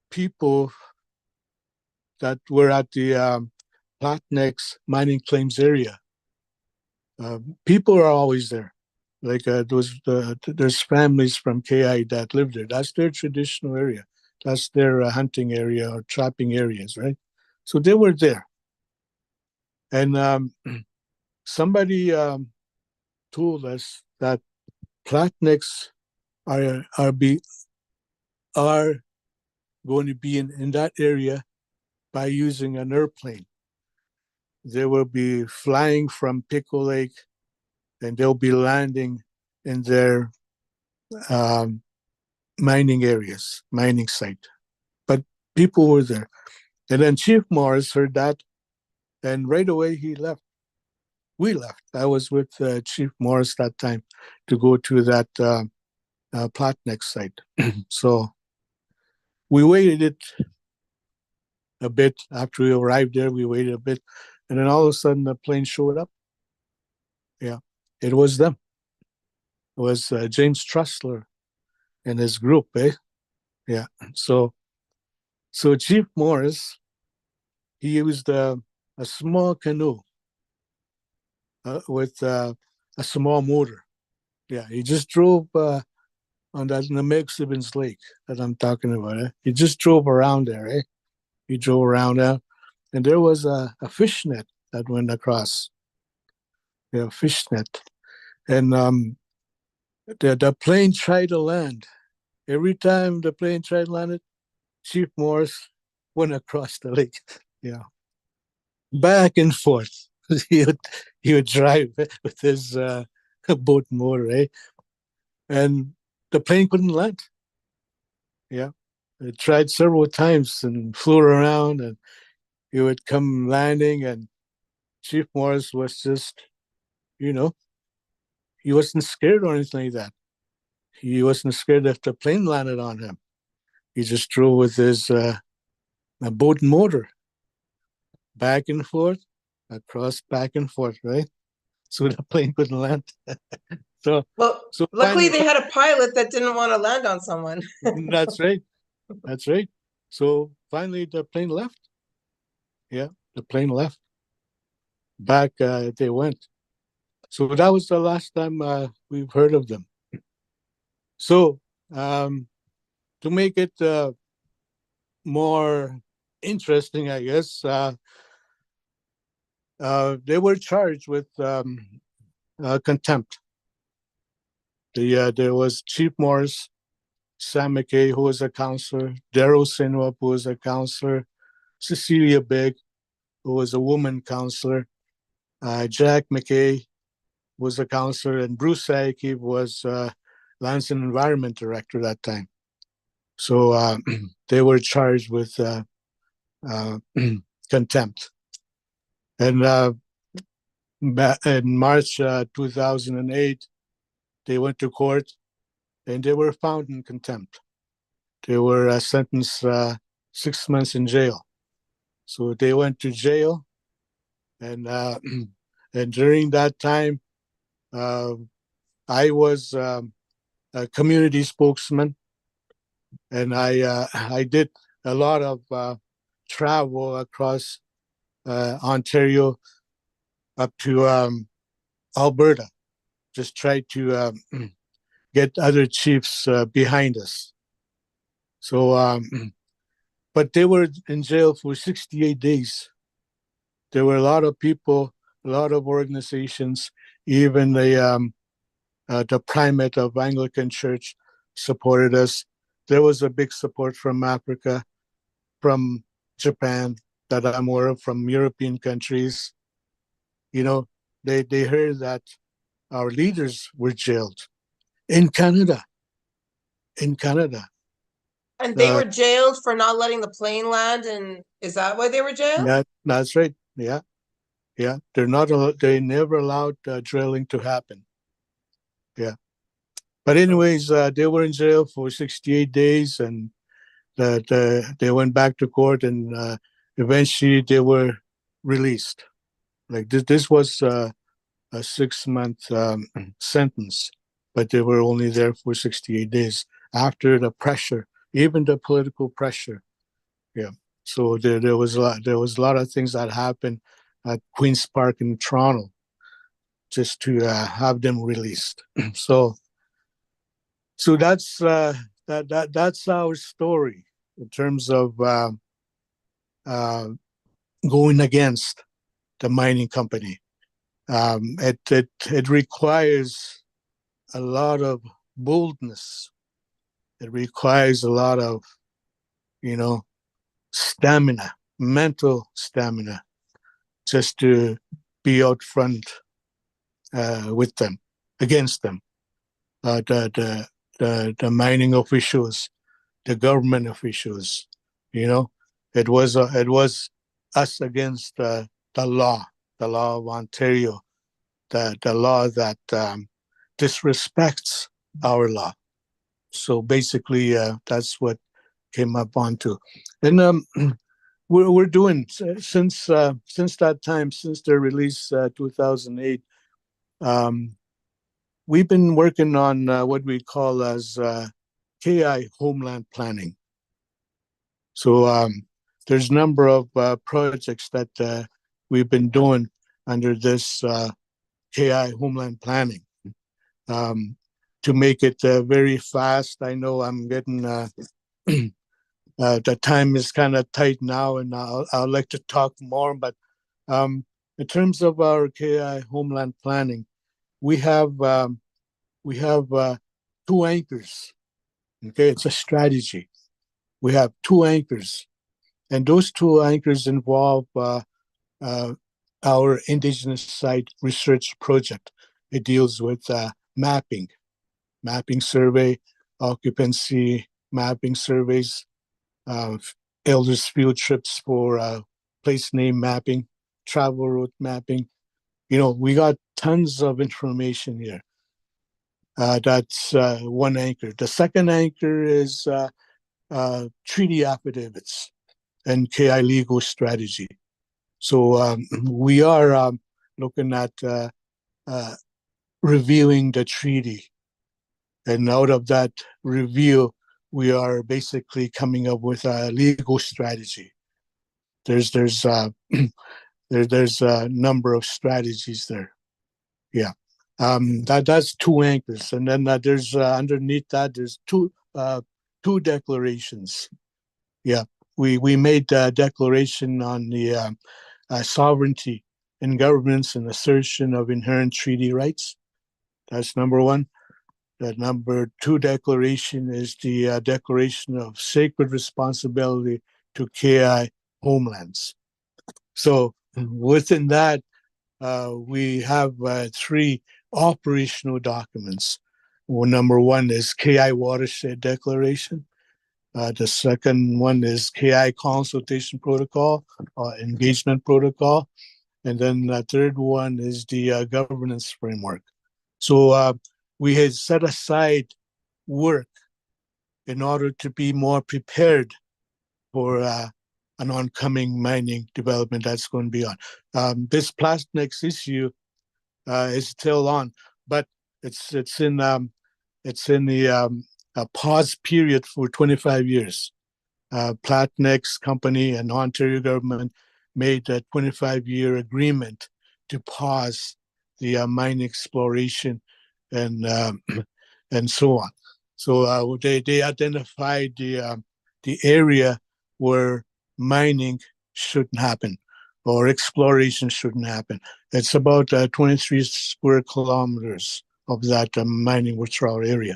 people that were at the Platniks mining claims area. People are always there. Like there's families from KI that live there. That's their traditional area. That's their hunting area or trapping areas, right? So they were there. And somebody told us that Platniks are going to be in that area by using an airplane. They will be flying from Pico Lake and they'll be landing in their mining areas, mining site. But people were there. And then Chief Morris heard that, and right away he left. We left. I was with Chief Morris that time to go to that Platnik site. So we waited a bit. After we arrived there, we waited a bit. And then all of a sudden, the plane showed up. Yeah, it was them. It was James Trussler and his group, Yeah. So So Chief Morris, he used a small canoe with a small motor. Yeah, he just drove on that in the Mexican's Lake that I'm talking about. He just drove around there. He drove around there, and there was a fish net that went across. Yeah, fish net, and the plane tried to land. Every time the plane tried to land it, Chief Morris went across the lake. Yeah, back and forth. he would he would drive with his boat motor, and the plane couldn't land. Yeah, it tried several times and flew around, and he would come landing, and Chief Morris was just, you know, he wasn't scared or anything like that. He wasn't scared if the plane landed on him. He just drove with his boat motor back and forth, across, back and forth, right? So the plane couldn't land. so, Well, so luckily finally, they had a pilot that didn't want to land on someone. that's right. That's right. So finally, the plane left. Yeah, the plane left. Back they went. So that was the last time we've heard of them. So to make it more interesting, I guess, they were charged with contempt. There was Chief Morris, Sam McKay, who was a counselor, Daryl Sinwap, who was a counselor, Cecilia Big, who was a woman counselor, Jack McKay was a counselor, and Bruce Saiki was Lands and Environment Director that time. So they were charged with contempt. And in March 2008, they went to court and they were found in contempt. They were sentenced 6 months in jail. So they went to jail, and and during that time, I was a community spokesman, and I did a lot of travel across Ontario up to Alberta, just tried to get other chiefs behind us. So, but they were in jail for 68 days. There were a lot of people, a lot of organizations, even the primate of Anglican Church supported us. There was a big support from Africa, from Japan, that I'm aware of, from European countries. You know, they heard that our leaders were jailed in Canada. In Canada. And they were jailed for not letting the plane land, and is that why they were jailed? That's right. Yeah. Yeah. They never allowed drilling to happen. Yeah. But anyways, they were in jail for 68 days, and they went back to court, and eventually they were released. Like this was a 6-month sentence, but they were only there for 68 days after the pressure, even the political pressure. Yeah. So there was a lot of things that happened at Queen's Park in Toronto just to have them released. So that's our story in terms of going against the mining company. It requires a lot of boldness. It requires a lot of, stamina, mental stamina, just to be out front with them, against them. The mining officials, the government officials, it was us against the law of Ontario, the law that disrespects our law. So basically, that's what came up onto, and we're doing since that time, since their release 2008. We've been working on what we call as KI homeland planning. So there's a number of projects that we've been doing under this KI Homeland Planning to make it very fast. I know I'm getting the time is kind of tight now, and I'd like to talk more. But in terms of our KI Homeland Planning, we have two anchors. Okay, it's a strategy. We have two anchors, and those two anchors involve our Indigenous Site Research Project. It deals with mapping survey, occupancy mapping surveys, elders field trips for place name mapping, travel route mapping. You know, we got tons of information here. That's one anchor. The second anchor is treaty affidavits and KI legal strategy. So we are looking at reviewing the treaty. And out of that review, we are basically coming up with a legal strategy. There's a number of strategies there. Yeah, that's two anchors, and then there's underneath that there's two declarations. Yeah, we made a declaration on the sovereignty in governments and assertion of inherent treaty rights. That's number one. The number two declaration is the Declaration of Sacred Responsibility to KI Homelands. So within that, we have three operational documents. Well, number one is KI Watershed Declaration. The second one is KI Consultation Protocol, Engagement Protocol. And then the third one is the Governance Framework. So we had set aside work in order to be more prepared for an oncoming mining development that's going to be on. This Plastnex issue is still on, but it's in the pause period for 25 years. Plastnex company and Ontario government made a 25-year agreement to pause the mine exploration and so on. So they identified the area where mining shouldn't happen or exploration shouldn't happen. It's about 23 square kilometers of that mining withdrawal area.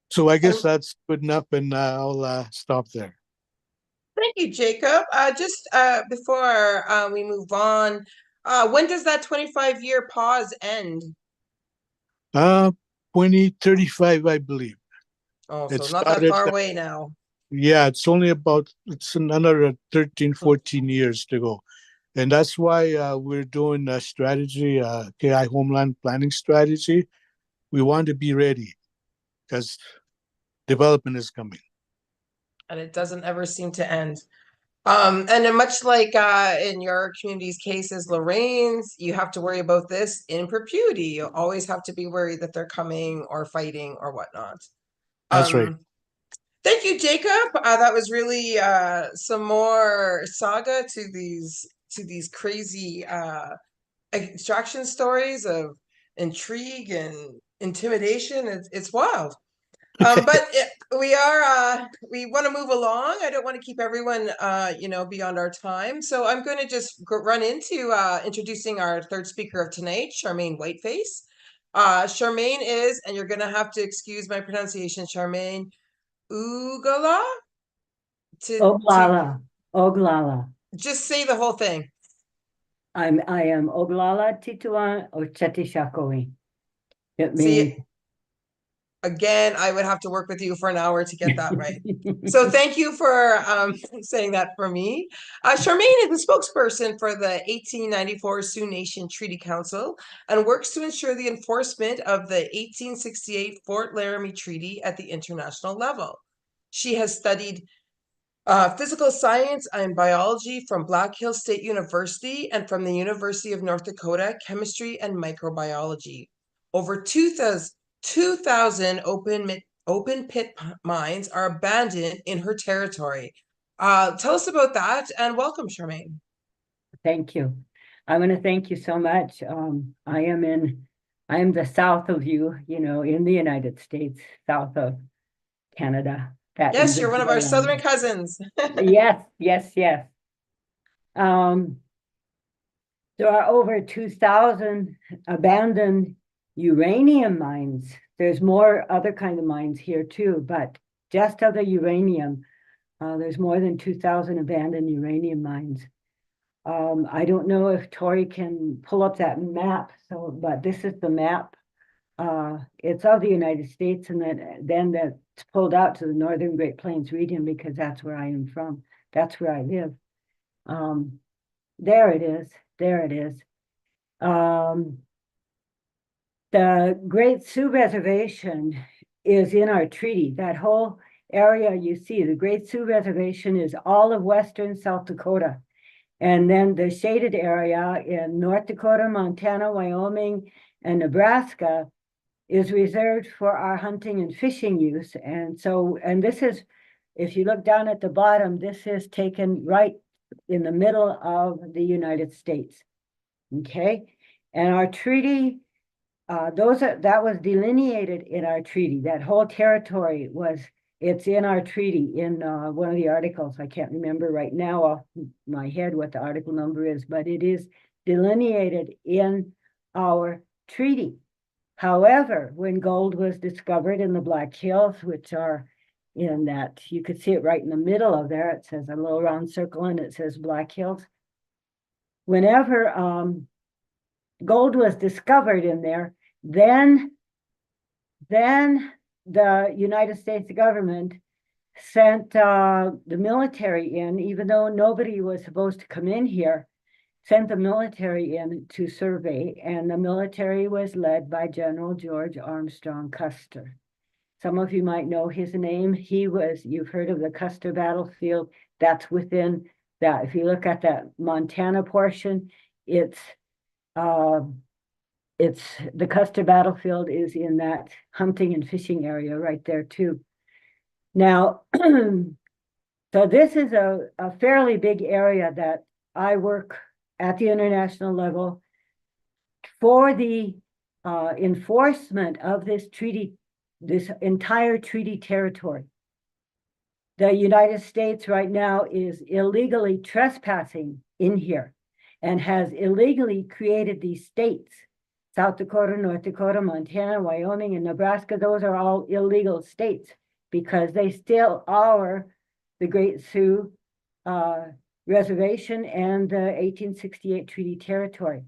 So I guess that's good enough, and I'll stop there. Thank you, Jacob. Just before we move on, when does that 25-year pause end? 2035, I believe. Oh, It so not that started, far away now. Yeah, it's another 13, 14 years to go. And that's why we're doing a strategy, KI Homeland Planning Strategy. We want to be ready because development is coming. And it doesn't ever seem to end. And then much like in your community's cases, Lorraine's, you have to worry about this in perpetuity. You always have to be worried that they're coming or fighting or whatnot. That's right. Thank you, Jacob. That was really some more saga to these crazy extraction stories of intrigue and intimidation. It's wild. But we want to move along. I don't want to keep everyone, beyond our time. So I'm going to just run into introducing our third speaker of tonight, Charmaine White Face. Charmaine is, and you're going to have to excuse my pronunciation, Charmaine Oglala. Oglala. Just say the whole thing. I am Oglala Tituwan Oceti Sakowin. It means. See, again, I would have to work with you for an hour to get that right. So thank you for saying that for me. Charmaine is the spokesperson for the 1894 Sioux Nation Treaty Council and works to ensure the enforcement of the 1868 Fort Laramie Treaty at the international level. She has studied physical science and biology from Black Hills State University and from the University of North Dakota, Chemistry and Microbiology. Over 2,000 open pit mines are abandoned in her territory, Tell us about that and welcome, Charmaine. Thank you. I want to thank you so much. I am the south of you, in the United States, south of Canada. Yes, you're one of our southern cousins. Yes, yes, yes. There are over 2,000 abandoned uranium mines. There's more other kind of mines here too, but just of the uranium, there's more than 2,000 abandoned uranium mines. I don't know if Tori can pull up that map, but this is the map. It's of the United States, and then that's pulled out to the Northern Great Plains region because that's where I am from. That's where I live. There it is. There it is. The Great Sioux Reservation is in our treaty. That whole area you see, the Great Sioux Reservation is all of western South Dakota. And then the shaded area in North Dakota, Montana, Wyoming, and Nebraska is reserved for our hunting and fishing use. And this is, if you look down at the bottom, this is taken right in the middle of the United States. Okay. And our treaty, that was delineated in our treaty. That whole territory it's in our treaty in one of the articles. I can't remember right now off my head what the article number is, but it is delineated in our treaty. However, when gold was discovered in the Black Hills, which are in that, you could see it right in the middle of there. It says a little round circle and it says Black Hills. Whenever gold was discovered in there, then the United States government sent the military in, even though nobody was supposed to come in here, sent the military in to survey, and the military was led by General George Armstrong Custer. Some of you might know his name. You've heard of the Custer Battlefield. That's within that. If you look at that Montana portion, it's the Custer Battlefield is in that hunting and fishing area right there too. Now, so this is a fairly big area that I work at the international level for the enforcement of this treaty, this entire treaty territory. The United States right now is illegally trespassing in here and has illegally created these states. South Dakota, North Dakota, Montana, Wyoming, and Nebraska, those are all illegal states because they still are the Great Sioux Reservation and the 1868 Treaty Territory.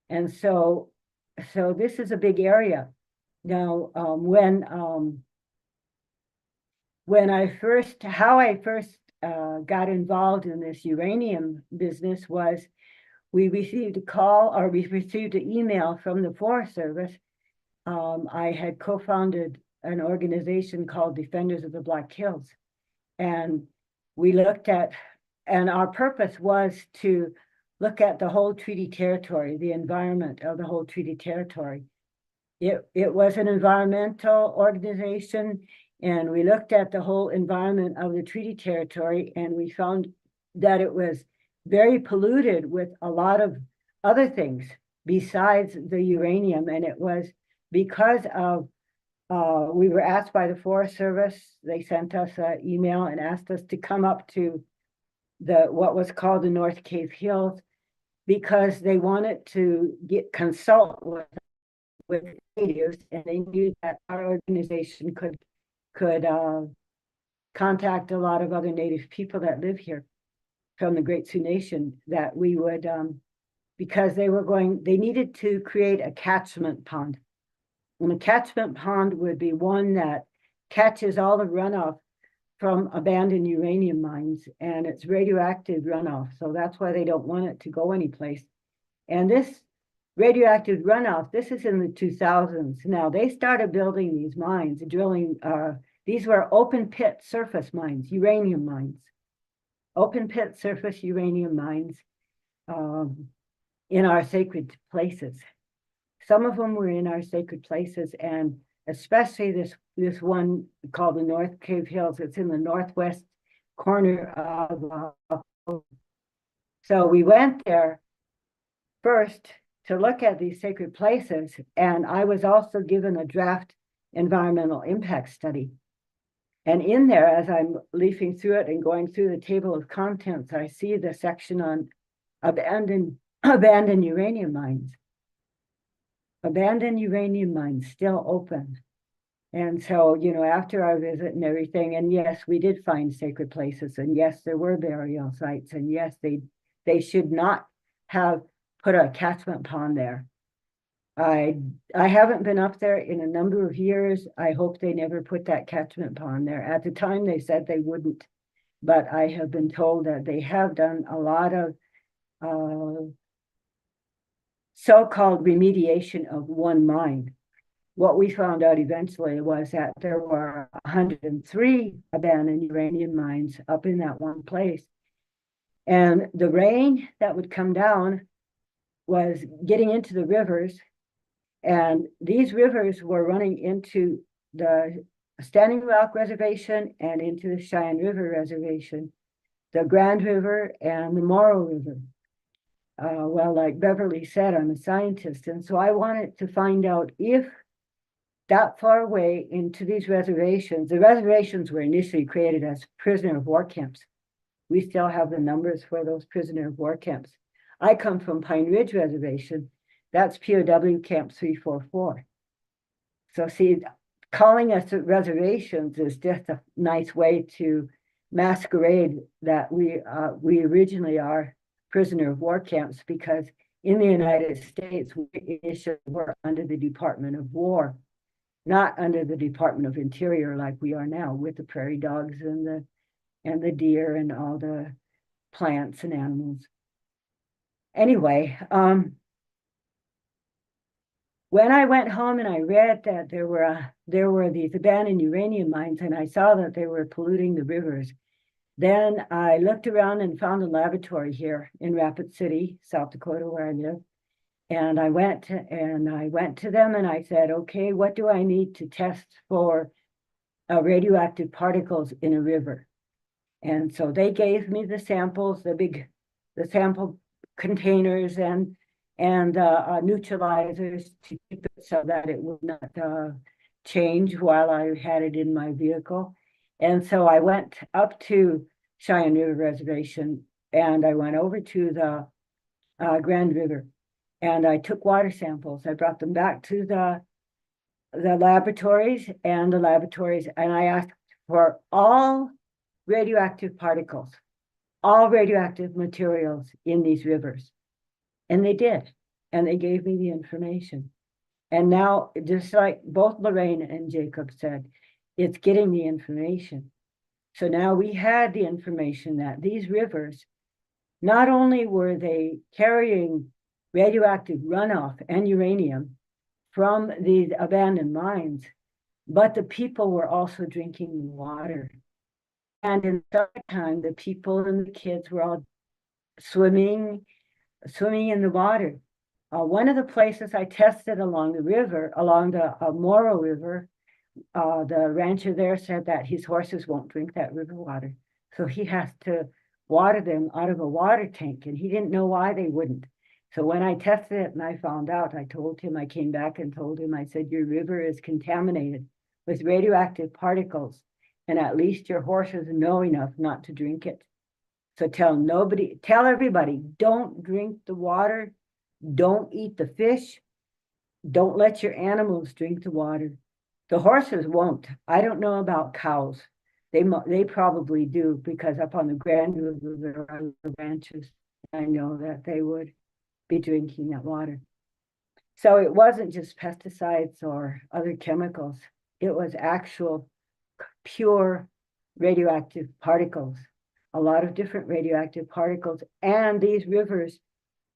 And so this is a big area. Now, how I first got involved in this uranium business was we received an email from the Forest Service. I had co-founded an organization called Defenders of the Black Hills. And we looked at, and our purpose was to look at the whole treaty territory, the environment of the whole treaty territory. It was an environmental organization, and we looked at the whole environment of the treaty territory, and we found that it was very polluted with a lot of other things besides the uranium. And it was because of, we were asked by the Forest Service, they sent us an email and asked us to come up to what was called the North Cave Hills because they wanted to consult with natives, and they knew that our organization could contact a lot of other native people that live here from the Great Sioux Nation, that we would, because they needed to create a catchment pond. And a catchment pond would be one that catches all the runoff from abandoned uranium mines, and it's radioactive runoff. So that's why they don't want it to go anyplace. And this radioactive runoff, this is in the 2000s. Now they started building these mines, drilling, these were open pit surface mines, uranium mines. Open pit surface uranium mines in our sacred places. Some of them were in our sacred places, and especially this one called the North Cave Hills. It's in the northwest corner of so we went there first to look at these sacred places, and I was also given a draft environmental impact study. And in there, as I'm leafing through it and going through the table of contents, I see the section on abandoned uranium mines. Abandoned uranium mines still open. And so, you know, after our visit and everything, and yes, we did find sacred places, and yes, there were burial sites, and yes, they should not have put a catchment pond there. I haven't been up there in a number of years. I hope they never put that catchment pond there. At the time, they said they wouldn't, but I have been told that they have done a lot of so-called remediation of one mine. What we found out eventually was that there were 103 abandoned uranium mines up in that one place. And the rain that would come down was getting into the rivers. And these rivers were running into the Standing Rock Reservation and into the Cheyenne River Reservation, the Grand River and the Morrow River. Well, like Beverly said, I'm a scientist. And so I wanted to find out if that far away into these reservations, the reservations were initially created as prisoner of war camps. We still have the numbers for those prisoner of war camps. I come from Pine Ridge Reservation. That's POW Camp 344. So see, calling us reservations is just a nice way to masquerade that we originally are prisoner of war camps, because in the United States, we initially were under the Department of War, not under the Department of Interior like we are now with the prairie dogs and the deer and all the plants and animals. Anyway, when I went home and I read that there were these abandoned uranium mines, and I saw that they were polluting the rivers, then I looked around and found a laboratory here in Rapid City, South Dakota, where I live. And I went to them and I said, okay, what do I need to test for radioactive particles in a river? And so they gave me the samples, the sample containers and neutralizers to keep it so that it would not change while I had it in my vehicle. And so I went up to Cheyenne River Reservation and I went over to the Grand River and I took water samples. I brought them back to the laboratories and I asked for all radioactive particles, all radioactive materials in these rivers. And they did. And they gave me the information. And now, just like both Lorraine and Jacob said, it's getting the information. So now we had the information that these rivers, not only were they carrying radioactive runoff and uranium from these abandoned mines, but the people were also drinking water. And in the summertime, the people and the kids were all swimming in the water. One of the places I tested along the river, along the Morrow River, the rancher there said that his horses won't drink that river water. So he has to water them out of a water tank, and he didn't know why they wouldn't. So when I tested it and I found out, I told him, I came back and told him, I said, your river is contaminated with radioactive particles, and at least your horses know enough not to drink it. So tell everybody, don't drink the water, don't eat the fish, don't let your animals drink the water. The horses won't. I don't know about cows. They probably do, because up on the Grand River there are ranches. I know that they would be drinking that water. So it wasn't just pesticides or other chemicals. It was actual pure radioactive particles, a lot of different radioactive particles, and these rivers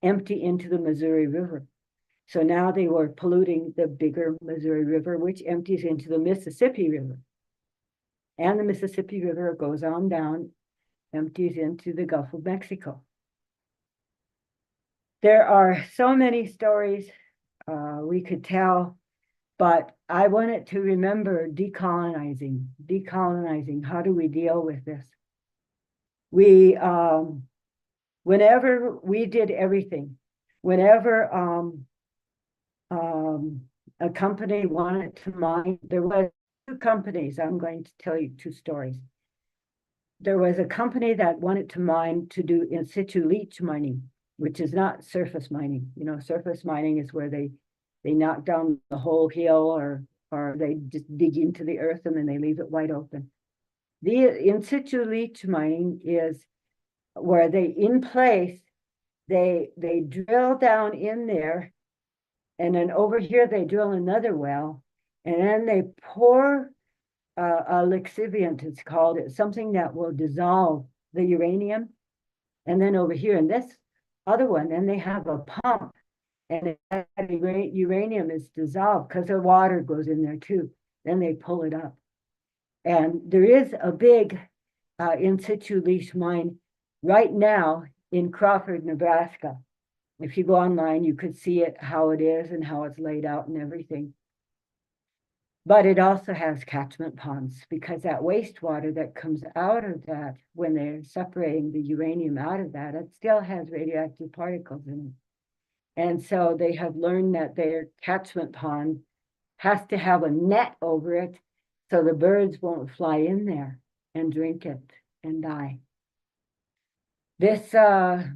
empty into the Missouri River. So now they were polluting the bigger Missouri River, which empties into the Mississippi River. And the Mississippi River goes on down, empties into the Gulf of Mexico. There are so many stories we could tell, but I wanted to remember decolonizing. How do we deal with this? We, whenever we did everything, whenever a company wanted to mine, there were two companies. I'm going to tell you two stories. There was a company that wanted to mine to do in situ leach mining, which is not surface mining. You know, surface mining is where they knock down the whole hill or they just dig into the earth and then they leave it wide open. The in situ leach mining is where they in place, they drill down in there, and then over here they drill another well, and then they pour a lixiviant, it's called. It's something that will dissolve the uranium. And then over here in this other one, then they have a pump, and that uranium is dissolved because the water goes in there too. Then they pull it up. And there is a big in situ leach mine right now in Crawford, Nebraska. If you go online, you could see it, how it is and how it's laid out and everything. But it also has catchment ponds, because that wastewater that comes out of that, when they're separating the uranium out of that, it still has radioactive particles in it. And so they have learned that their catchment pond has to have a net over it so the birds won't fly in there and drink it and die. This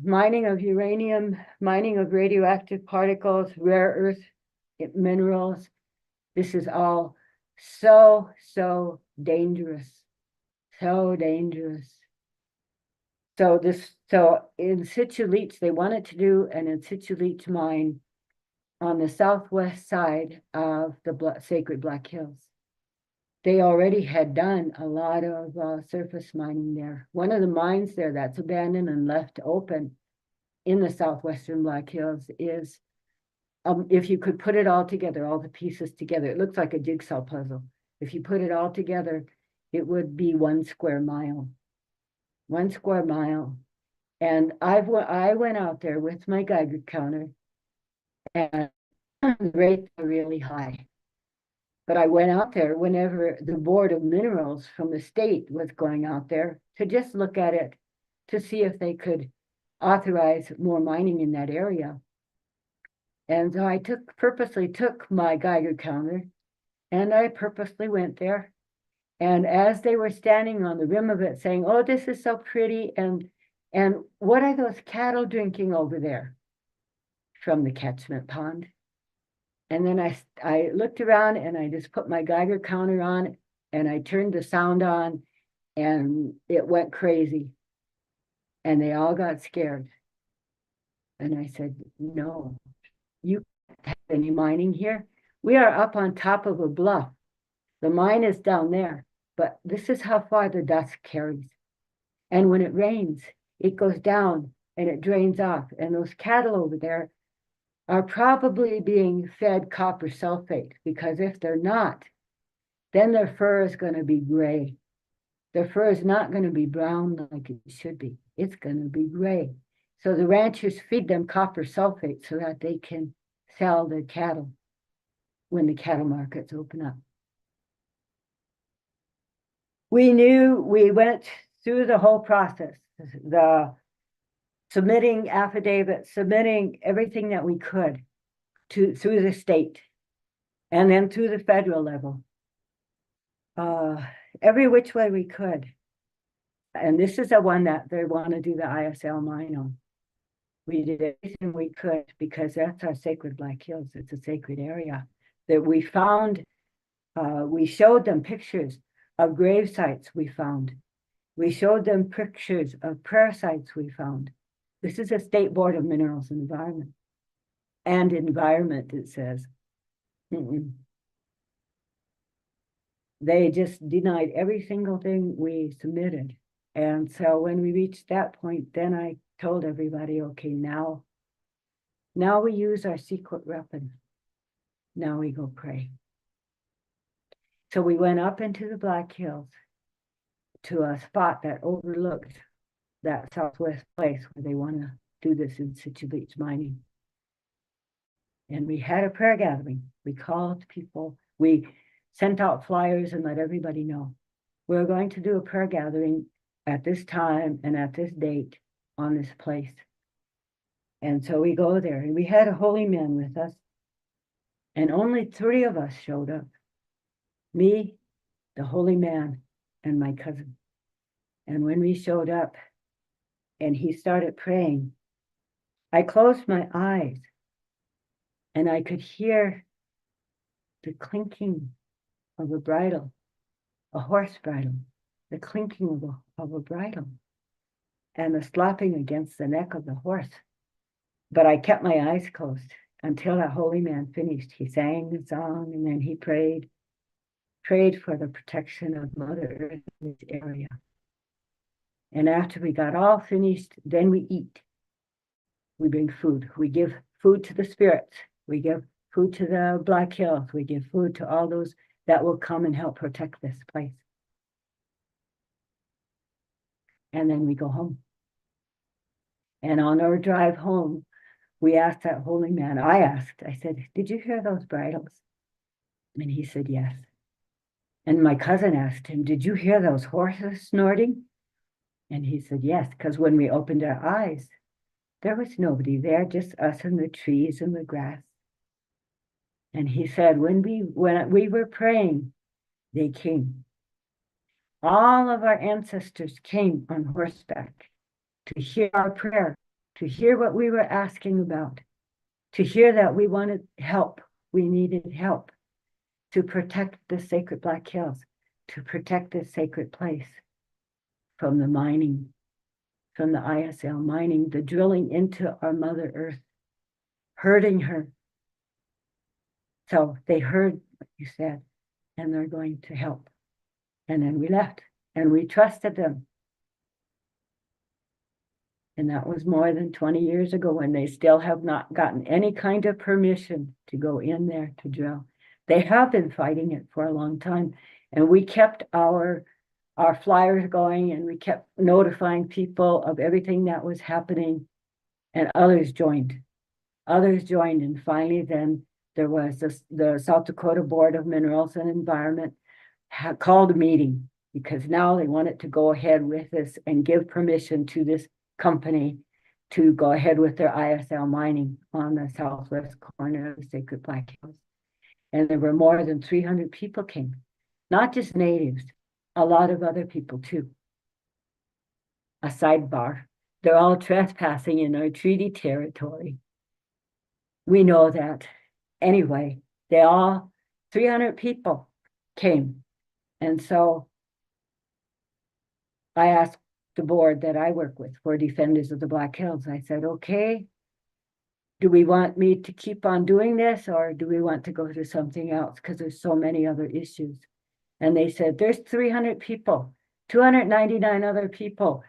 mining of uranium, mining of radioactive particles, rare earth minerals, this is all so dangerous, so dangerous. So in situ leach, they wanted to do an in situ leach mine on the southwest side of the Sacred Black Hills. They already had done a lot of surface mining there. One of the mines there that's abandoned and left open in the southwestern Black Hills is, if you could put it all together, all the pieces together, it looks like a jigsaw puzzle. If you put it all together, it would be 1 square mile. 1 square mile. And I went out there with my Geiger counter, and the rates are really high. But I went out there whenever the Board of Minerals from the state was going out there to just look at it, to see if they could authorize more mining in that area. And so I purposely took my Geiger counter, and I purposely went there. And as they were standing on the rim of it saying, "Oh, this is so pretty," and what are those cattle drinking over there? From the catchment pond. And then I looked around and I just put my Geiger counter on and I turned the sound on, and it went crazy. And they all got scared. And I said, "No, you can't have any mining here. We are up on top of a bluff. The mine is down there, but this is how far the dust carries. And when it rains, it goes down and it drains off. And those cattle over there are probably being fed copper sulfate, because if they're not, then their fur is going to be gray. Their fur is not going to be brown like it should be. It's going to be gray. So the ranchers feed them copper sulfate so that they can sell their cattle when the cattle markets open up." We went through the whole process, the submitting affidavits, submitting everything that we could through the state, and then through the federal level, every which way we could. And this is the one that they want to do the ISL mine on. We did everything we could, because that's our Sacred Black Hills. It's a sacred area that we found. We showed them pictures of grave sites we found. We showed them pictures of prayer sites we found. This is a State Board of Minerals and Environment. And environment, it says. They just denied every single thing we submitted. And so when we reached that point, then I told everybody, okay, now we use our secret weapon. Now we go pray. So we went up into the Black Hills to a spot that overlooked that southwest place where they want to do this in situ leach mining. And we had a prayer gathering. We called people. We sent out flyers and let everybody know we're going to do a prayer gathering at this time and at this date on this place. And so we go there, and we had a holy man with us, and only 3 of us showed up. Me, the holy man, and my cousin. And when we showed up and he started praying, I closed my eyes and I could hear the clinking of a bridle, a horse bridle, the clinking of a bridle, and the slapping against the neck of the horse. But I kept my eyes closed until that holy man finished. He sang the song, and then he prayed for the protection of Mother Earth in this area. And after we got all finished, then we eat. We bring food. We give food to the spirits. We give food to the Black Hills. We give food to all those that will come and help protect this place. And then we go home. And on our drive home, we asked that holy man, I said, did you hear those bridles? And he said, yes. And my cousin asked him, did you hear those horses snorting? And he said, yes, because when we opened our eyes, there was nobody there, just us and the trees and the grass. And he said, when we were praying, they came. All of our ancestors came on horseback to hear our prayer, to hear what we were asking about, to hear that we wanted help, we needed help to protect the sacred Black Hills, to protect this sacred place from the mining, from the ISL mining, the drilling into our Mother Earth, hurting her. So they heard what you said, and they're going to help. And then we left, and we trusted them. And that was more than 20 years ago, and they still have not gotten any kind of permission to go in there to drill. They have been fighting it for a long time, and we kept our flyers going, and we kept notifying people of everything that was happening, and others joined. And finally then there was the South Dakota Board of Minerals and Environment called a meeting, because now they wanted to go ahead with this and give permission to this company to go ahead with their ISL mining on the southwest corner of the Sacred Black Hills. And there were more than 300 people came, not just natives, a lot of other people too. A sidebar, they're all trespassing in our treaty territory. We know that. Anyway, 300 people came. And so I asked the board that I work with for Defenders of the Black Hills, I said, okay, do we want me to keep on doing this, or do we want to go to something else? Because there's so many other issues. And they said, there's 300 people, 299 other people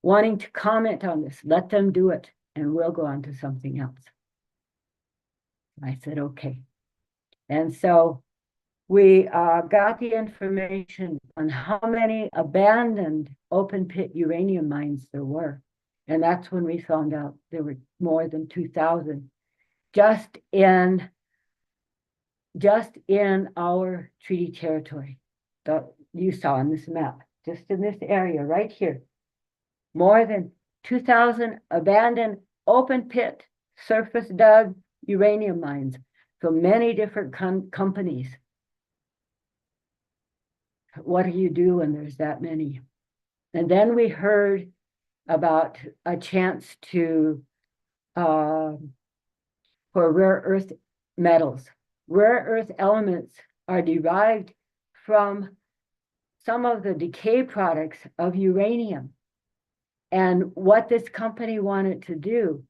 wanting to comment on this. Let them do it, and we'll go on to something else. I said, okay. And so we got the information on how many abandoned open pit uranium mines there were. And that's when we found out there were more than 2,000 just in our treaty territory that you saw on this map, just in this area right here. More than 2,000 abandoned open pit surface dug uranium mines from many different companies. What do you do when there's that many? And then we heard about a chance to for rare earth metals. Rare earth elements are derived from some of the decay products of uranium. And what this company wanted to do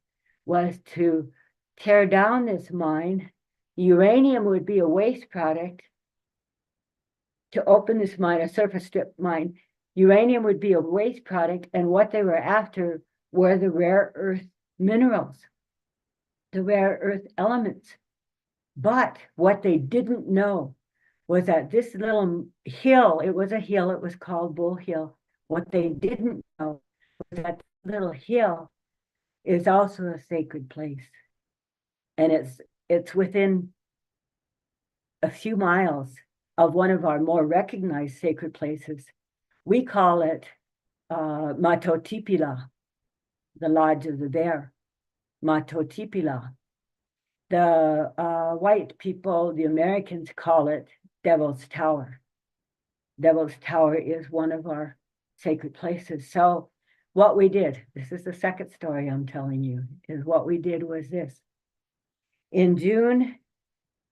was to tear down this mine. Uranium would be a waste product. To open this mine, a surface strip mine, uranium would be a waste product, and what they were after were the rare earth minerals, the rare earth elements. But what they didn't know was that this little hill, it was a hill, it was called Bull Hill. What they didn't know was that little hill is also a sacred place. And it's within a few miles of one of our more recognized sacred places. We call it Matotipila, the Lodge of the Bear, Matotipila. The white people, the Americans, call it Devil's Tower. Devil's Tower is one of our sacred places. So what we did, this is the second story I'm telling you, is what we did was this. In June,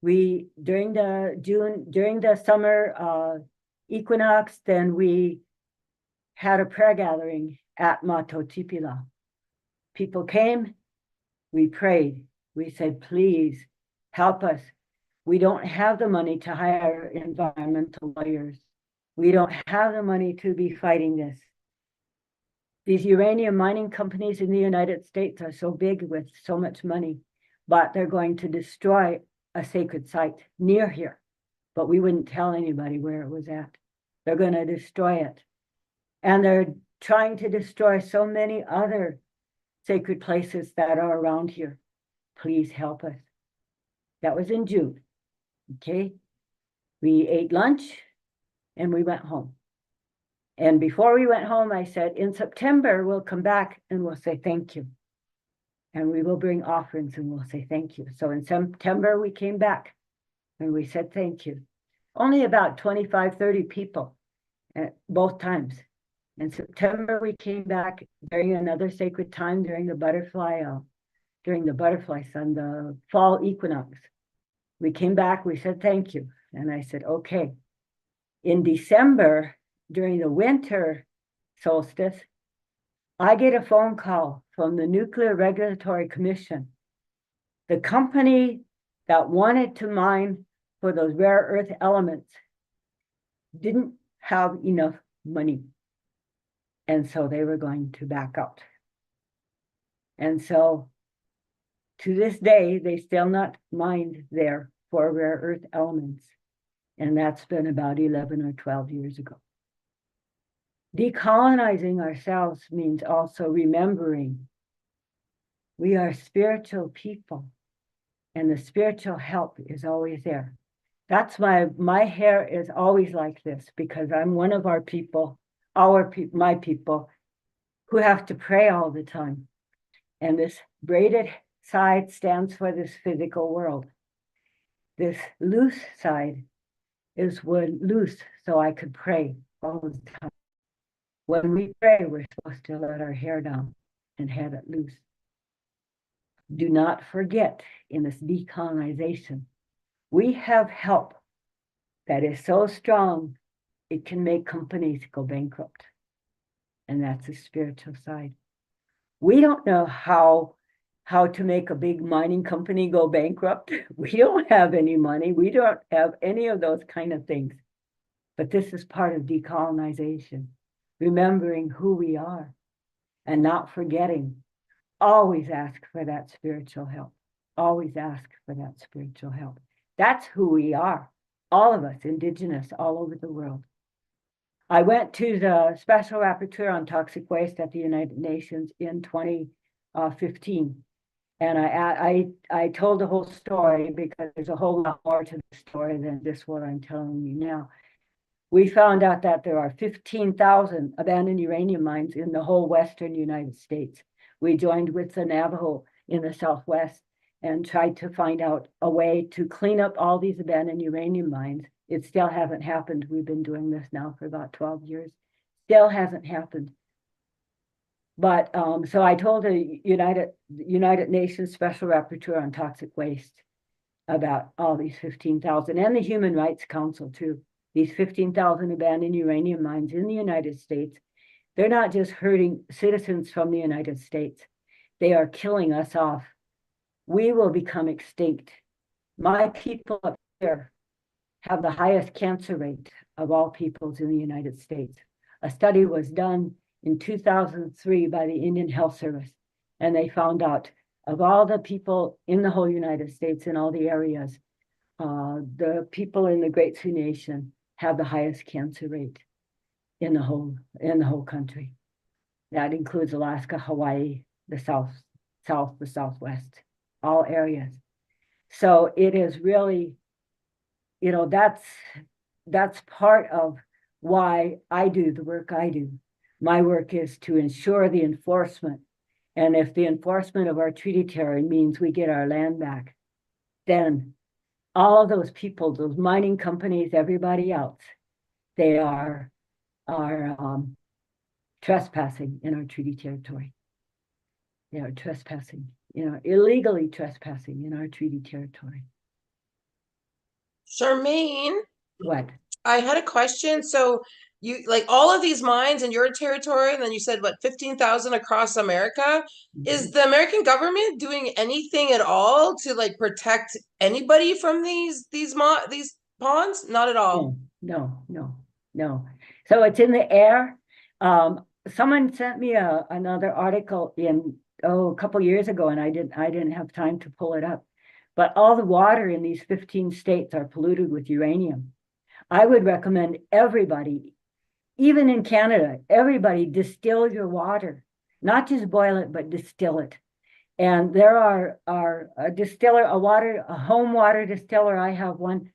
during the summer equinox, then we had a prayer gathering at Matotipila. People came, we prayed. We said, please help us. We don't have the money to hire environmental lawyers. We don't have the money to be fighting this. These uranium mining companies in the United States are so big with so much money, but they're going to destroy a sacred site near here. But we wouldn't tell anybody where it was at. They're going to destroy it. And they're trying to destroy so many other sacred places that are around here. Please help us. That was in June. Okay. We ate lunch and we went home. And before we went home, I said, in September, we'll come back and we'll say thank you. And we will bring offerings and we'll say thank you. So in September, we came back and we said thank you. Only about 25, 30 people at both times. In September, we came back during another sacred time during the butterfly sun, the fall equinox. We came back, we said thank you. And I said, okay. In December, during the winter solstice, I get a phone call from the Nuclear Regulatory Commission. The company that wanted to mine for those rare earth elements didn't have enough money. And so they were going to back out. And so to this day, they still not mined there for rare earth elements. And that's been about 11 or 12 years ago. Decolonizing ourselves means also remembering we are spiritual people and the spiritual help is always there. That's why my hair is always like this, because I'm one of our people, my people, who have to pray all the time. And this braided side stands for this physical world. This loose side is loose, so I could pray all the time. When we pray, we're supposed to let our hair down and have it loose. Do not forget, in this decolonization, we have help that is so strong, it can make companies go bankrupt. And that's the spiritual side. We don't know how to make a big mining company go bankrupt. We don't have any money. We don't have any of those kind of things. But this is part of decolonization. Remembering who we are and not forgetting. Always ask for that spiritual help. Always ask for that spiritual help. That's who we are. All of us, Indigenous, all over the world. I went to the Special Rapporteur on Toxic Waste at the United Nations in 2015. And I told the whole story because there's a whole lot more to the story than this what I'm telling you now. We found out that there are 15,000 abandoned uranium mines in the whole Western United States. We joined with the Navajo in the Southwest and tried to find out a way to clean up all these abandoned uranium mines. It still hasn't happened. We've been doing this now for about 12 years. Still hasn't happened. But so I told the United Nations Special Rapporteur on Toxic Waste about all these 15,000 and the Human Rights Council too. These 15,000 abandoned uranium mines in the United States, they're not just hurting citizens from the United States. They are killing us off. We will become extinct. My people up here have the highest cancer rate of all peoples in the United States. A study was done in 2003 by the Indian Health Service, and they found out of all the people in the whole United States in all the areas, the people in the Great Sioux Nation have the highest cancer rate in the whole country. That includes Alaska, Hawaii, the South, the Southwest, all areas. So it is really, that's part of why I do the work I do. My work is to ensure the enforcement. And if the enforcement of our treaty territory means we get our land back, then all of those people, those mining companies, everybody else, they are trespassing in our treaty territory. They are trespassing, illegally trespassing in our treaty territory. Charmaine, What? I had a question. So you like all of these mines in your territory, and then you said what 15,000 across America. Is the American government doing anything at all to like protect anybody from these ponds? Not at all. No. So it's in the air. Someone sent me another article a couple years ago, and I didn't have time to pull it up. But all the water in these 15 states are polluted with uranium. I would recommend everybody, even in Canada, everybody distill your water, not just boil it, but distill it. And there are a home water distiller. I have one.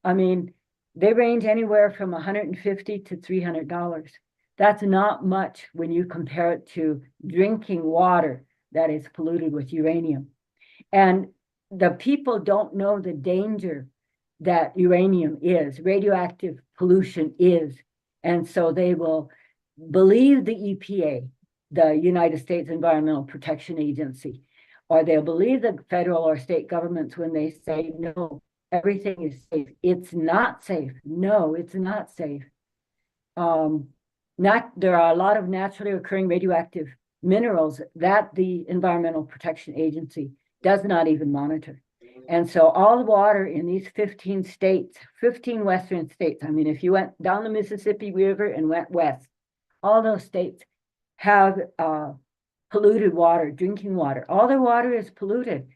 I mean, they range anywhere from $150 to $300. That's not much when you compare it to drinking water that is polluted with uranium. And the people don't know the danger that uranium is, radioactive pollution is. And so they will believe the EPA, the United States Environmental Protection Agency, or they'll believe the federal or state governments when they say, no, everything is safe. It's not safe. No, it's not safe. There are a lot of naturally occurring radioactive minerals that the Environmental Protection Agency does not even monitor. And so all the water in these 15 states, 15 Western states, I mean, if you went down the Mississippi River and went west, all those states have polluted water, drinking water. All their water is polluted.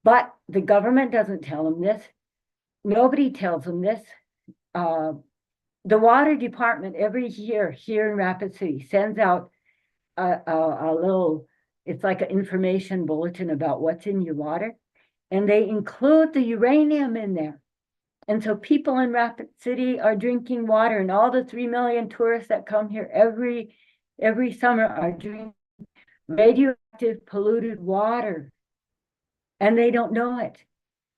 But the government doesn't tell them this. Nobody tells them this. The water department every year here in Rapid City sends out a little, it's like an information bulletin about what's in your water. And they include the uranium in there. And so people in Rapid City are drinking water, and all the 3 million tourists that come here every summer are drinking radioactive polluted water. And they don't know it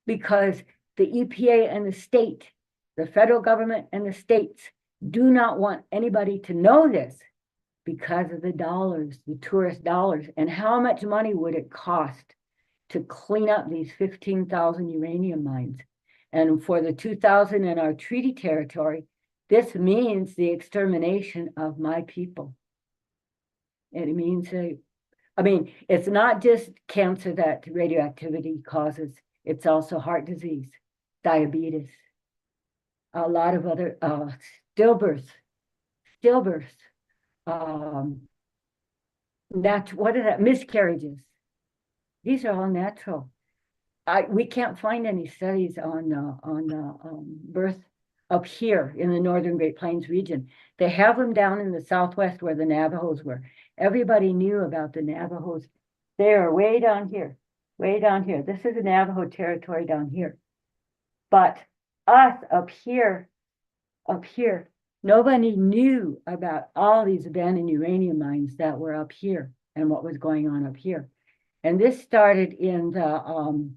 because the EPA and the state, the federal government and the states do not want anybody to know this because of the dollars, the tourist dollars, and how much money would it cost to clean up these 15,000 uranium mines. And for the 2,000 in our treaty territory, this means the extermination of my people. It means, it's not just cancer that radioactivity causes, it's also heart disease, diabetes, a lot of other stillbirths, miscarriages. These are all natural. We can't find any studies on birth up here in the Northern Great Plains region. They have them down in the Southwest where the Navajos were. Everybody knew about the Navajos. They are way down here, way down here. This is the Navajo territory down here. But us up here, nobody knew about all these abandoned uranium mines that were up here and what was going on up here. And this started in the,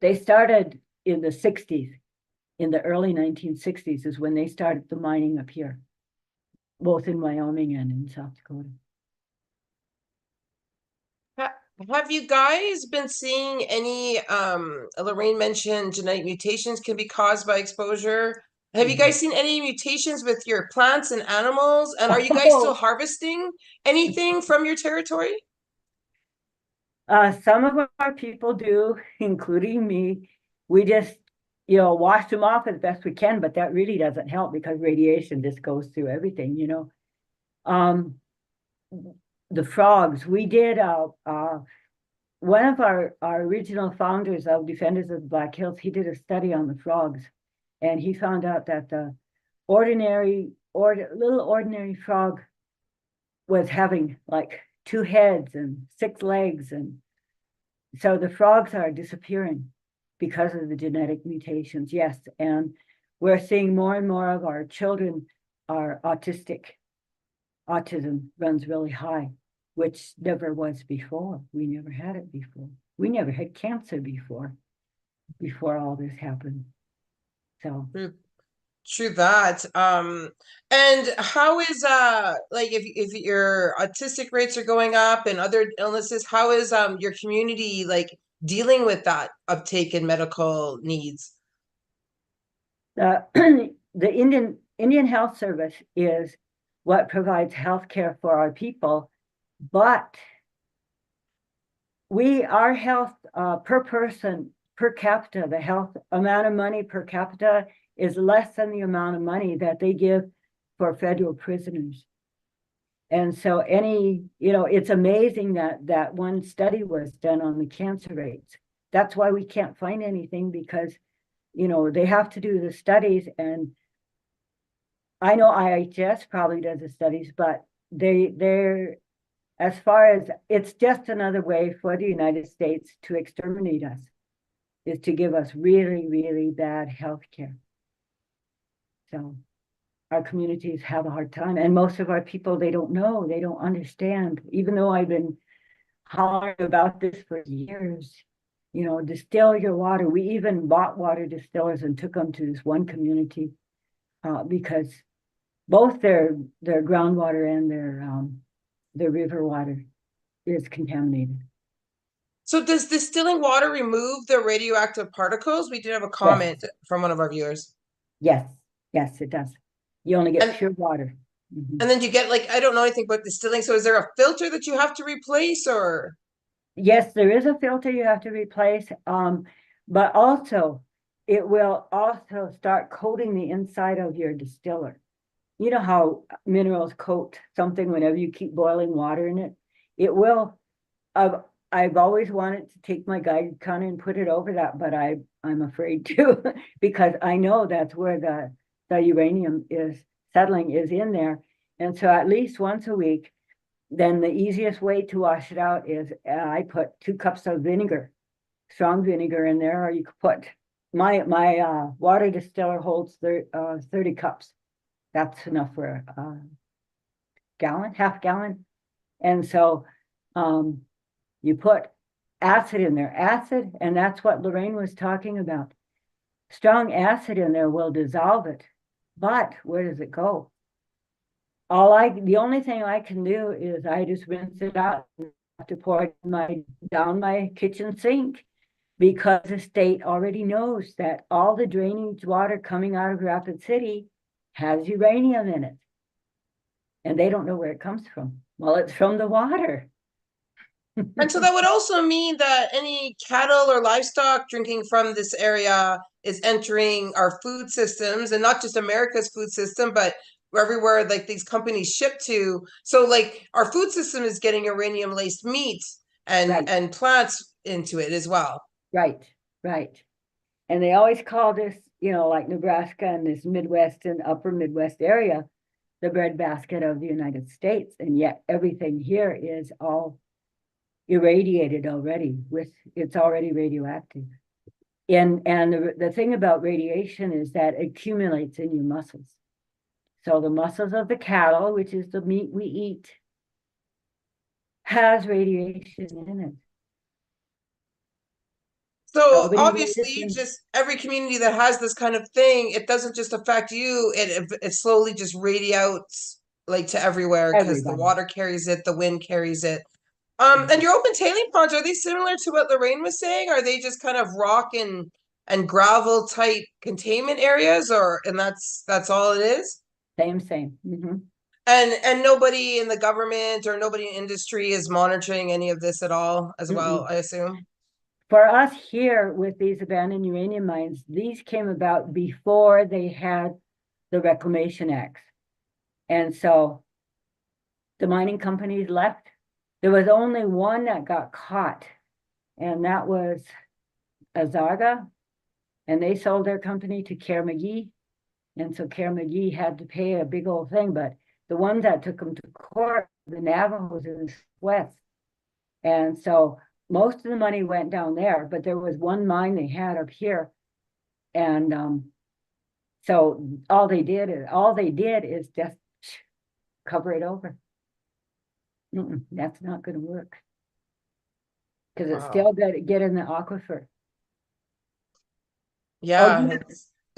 they started in the 60s, in the early 1960s is when they started the mining up here, both in Wyoming and in South Dakota. Have you guys been seeing any, Lorraine mentioned genetic mutations can be caused by exposure. Have you guys seen any mutations with your plants and animals? And are you guys still harvesting anything from your territory? Some of our people do, including me. We just, wash them off as best we can, but that really doesn't help because radiation just goes through everything, The frogs, we did, one of our original founders of Defenders of the Black Hills, he did a study on the frogs. And he found out that the little ordinary frog was having like 2 heads and 6 legs. And so the frogs are disappearing because of the genetic mutations. Yes. And we're seeing more and more of our children autism runs really high, which never was before. We never had it before. We never had cancer before all this happened. So True that. And how is like if your autistic rates are going up and other illnesses, how is your community like dealing with that uptake in medical needs? the Indian Health Service is what provides health care for our people, but our health per person, per capita, the health amount of money per capita is less than the amount of money that they give for federal prisoners. And so it's amazing that one study was done on the cancer rates. That's why we can't find anything, because, they have to do the studies, and I know IHS probably does the studies, but they're, as far as, it's just another way for the United States to exterminate us, is to give us really, really bad health care. So our communities have a hard time, and most of our people, they don't know, they don't understand, even though I've been hollering about this for years. Distill your water. We even bought water distillers and took them to this one community because both their groundwater and their river water is contaminated. So does distilling water remove the radioactive particles? We did have a comment from one of our viewers. Yes, it does. You only get pure water. Mm-hmm. And then you get, like, I don't know anything about distilling. So is there a filter that you have to replace, or? Yes, there is a filter you have to replace. But also it will also start coating the inside of your distiller. You know how minerals coat something whenever you keep boiling water in it? It will. I've always wanted to take my guided counter and put it over that, but I'm afraid to because I know that's where the uranium is settling, is in there. And so at least once a week, then the easiest way to wash it out is I put 2 cups of vinegar, strong vinegar in there, or you could put, my water distiller holds 30 cups. That's enough for a gallon, half gallon. And so you put acid in there, and that's what Lorraine was talking about. Strong acid in there will dissolve it, but where does it go? The only thing I can do is I just rinse it out and have to pour it down my kitchen sink, because the state already knows that all the drainage water coming out of Rapid City has uranium in it. And they don't know where it comes from. Well, it's from the water. And so that would also mean that any cattle or livestock drinking from this area is entering our food systems, and not just America's food system, but everywhere like these companies ship to. So like our food system is getting uranium laced meat and plants into it as well. Right. And they always call this, like Nebraska and this Midwest and upper Midwest area, the breadbasket of the United States. And yet everything here is all irradiated already, it's already radioactive. And the thing about radiation is that it accumulates in your muscles. So the muscles of the cattle, which is the meat we eat, has radiation in it. So obviously, every community that has this kind of thing, it doesn't just affect you, it slowly just radiates like to everywhere, because the water carries it, the wind carries it. And your open tailing ponds, are they similar to what Lorraine was saying? Are they just kind of rock and gravel type containment areas, and that's all it is? Same. Mm-hmm. And nobody in the government or nobody in industry is monitoring any of this at all as well, I assume? For us here with these abandoned uranium mines, these came about before they had the Reclamation Acts. And so the mining companies left. There was only one that got caught, and that was Azaga, and they sold their company to Care McGee. And so Care McGee had to pay a big old thing, but the ones that took them to court, the Navajos in the West. And so most of the money went down there, but there was one mine they had up here. And So all they did is just cover it over. That's not going to work. Because it's Wow. still got to get in the aquifer. Yeah, yeah.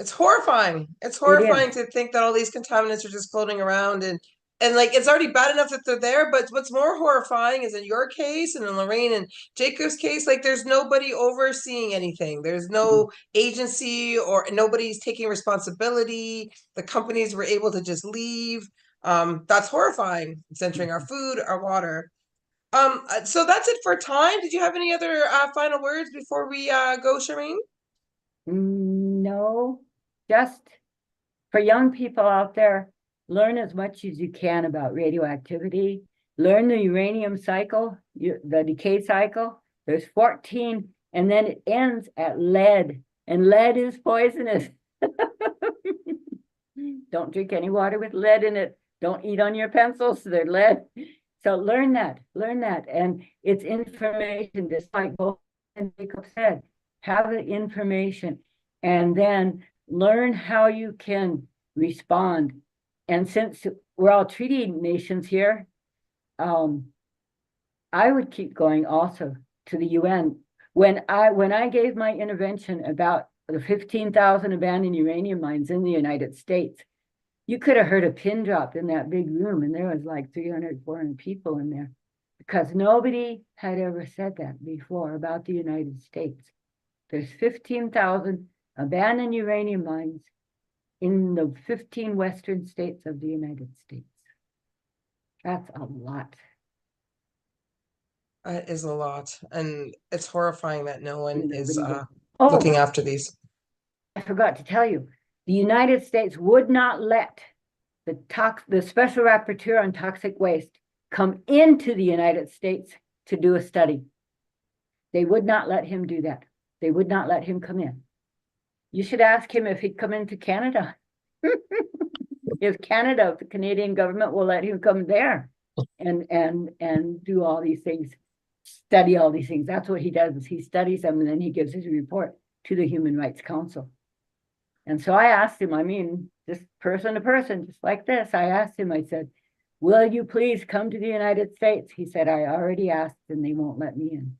it's horrifying. It's horrifying to think that all these contaminants are just floating around, and like it's already bad enough that they're there, but what's more horrifying is in your case and in Lorraine and Jacob's case, like there's nobody overseeing anything. There's no agency or nobody's taking responsibility. The companies were able to just leave. That's horrifying. It's entering our food, our water. So that's it for time. Did you have any other final words before we go, Charmaine? No, just for young people out there, learn as much as you can about radioactivity. Learn the uranium cycle, the decay cycle. There's 14, and then it ends at lead, and lead is poisonous. Don't drink any water with lead in it. Don't eat on your pencils, they're lead. So learn that, and it's information, just like both and Jacob said. Have the information, and then learn how you can respond. And since we're all treaty nations here, I would keep going also to the UN. When I gave my intervention about the 15,000 abandoned uranium mines in the United States, you could have heard a pin drop in that big room, and there was like 300, 400 people in there, because nobody had ever said that before about the United States. There's 15,000 abandoned uranium mines in the 15 western states of the United States. That's a lot. It is a lot, and it's horrifying that no one is looking after these. I forgot to tell you, the United States would not let the special rapporteur on toxic waste come into the United States to do a study. They would not let him do that. They would not let him come in. You should ask him if he'd come into Canada. If the Canadian government will let him come there and do all these things, study all these things. That's what he does, is he studies them, and then he gives his report to the Human Rights Council. And so I asked him, I mean, just person to person, just like this, I asked him, I said, will you please come to the United States? He said, I already asked and they won't let me in.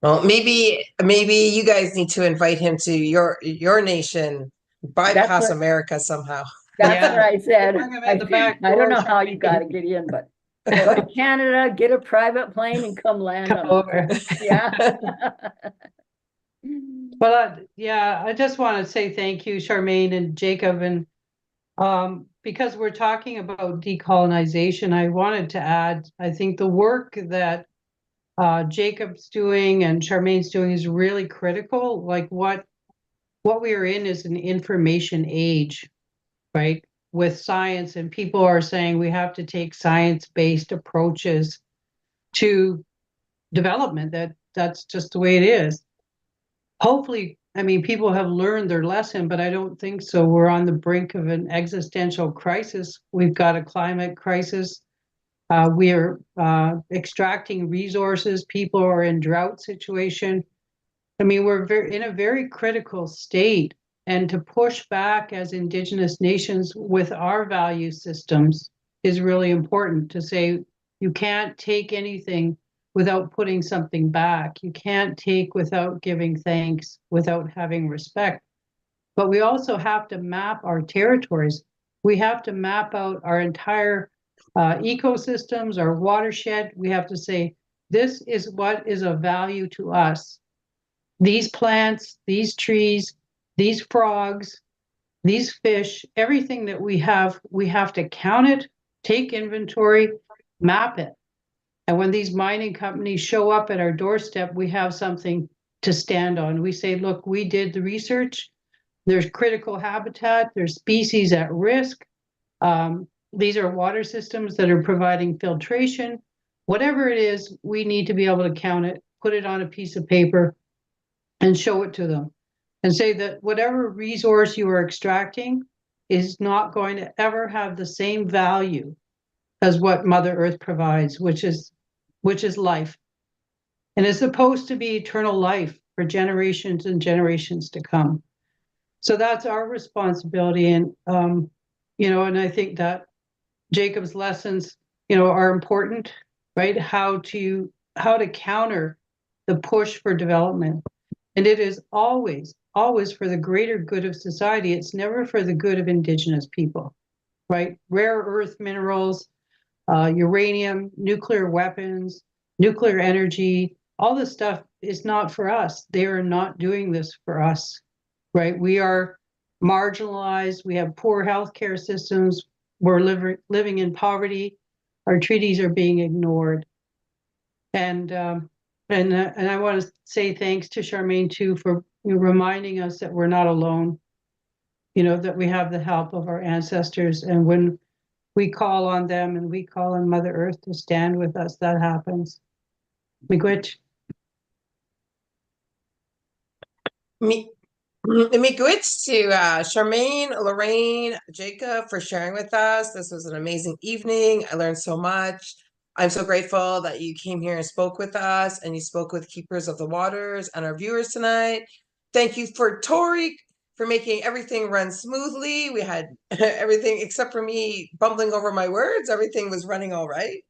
Well, maybe you guys need to invite him to your nation, bypass America somehow. That's what I said. I don't know how you got to get in, but go to Canada, get a private plane, and come land over. Yeah. Well, yeah, I just want to say thank you, Charmaine and Jacob, and because we're talking about decolonization, I wanted to add, I think the work that Jacob's doing and Charmaine's doing is really critical. Like what we are in is an information age, right? With science, and people are saying we have to take science-based approaches to development. That's just the way it is. Hopefully, I mean, people have learned their lesson, but I don't think so. We're on the brink of an existential crisis. We've got a climate crisis. We are extracting resources. People are in drought situation. I mean, we're in a very critical state. And to push back as Indigenous nations with our value systems is really important. To say you can't take anything without putting something back. You can't take without giving thanks, without having respect. But we also have to map our territories. We have to map out our entire ecosystems, our watershed. We have to say, this is what is of value to us. These plants, these trees, these frogs, these fish, everything that we have to count it, take inventory, map it. And when these mining companies show up at our doorstep, we have something to stand on. We say, look, we did the research. There's critical habitat. There's species at risk. These are water systems that are providing filtration. Whatever it is, we need to be able to count it, put it on a piece of paper, and show it to them. And say that whatever resource you are extracting is not going to ever have the same value as what Mother Earth provides, which is life. And it's supposed to be eternal life for generations and generations to come. So that's our responsibility. And, and I think that Jacob's lessons, are important, right? How to counter the push for development. And it is always for the greater good of society. It's never for the good of Indigenous people, right? Rare earth minerals, uranium, nuclear weapons, nuclear energy, all this stuff is not for us. They are not doing this for us, right? We are marginalized. We have poor healthcare systems. We're living in poverty. Our treaties are being ignored. And I want to say thanks to Charmaine too for reminding us that we're not alone. That we have the help of our ancestors, and when we call on them and we call on Mother Earth to stand with us, that happens. Miigwech. Miigwech to Charmaine, Lorraine, Jacob for sharing with us. This was an amazing evening. I learned so much. I'm so grateful that you came here and spoke with us, and you spoke with Keepers of the Waters and our viewers tonight. Thank you for Tori for making everything run smoothly. We had everything except for me bumbling over my words. Everything was running all right.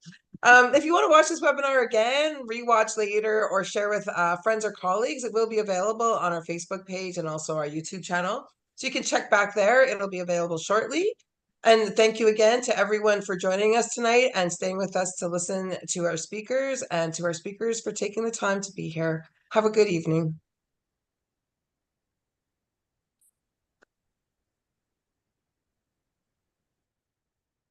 If you want to watch this webinar again, rewatch later, or share with friends or colleagues, it will be available on our Facebook page and also our YouTube channel. So you can check back there. It'll be available shortly. And thank you again to everyone for joining us tonight and staying with us to listen to our speakers, and to our speakers for taking the time to be here. Have a good evening.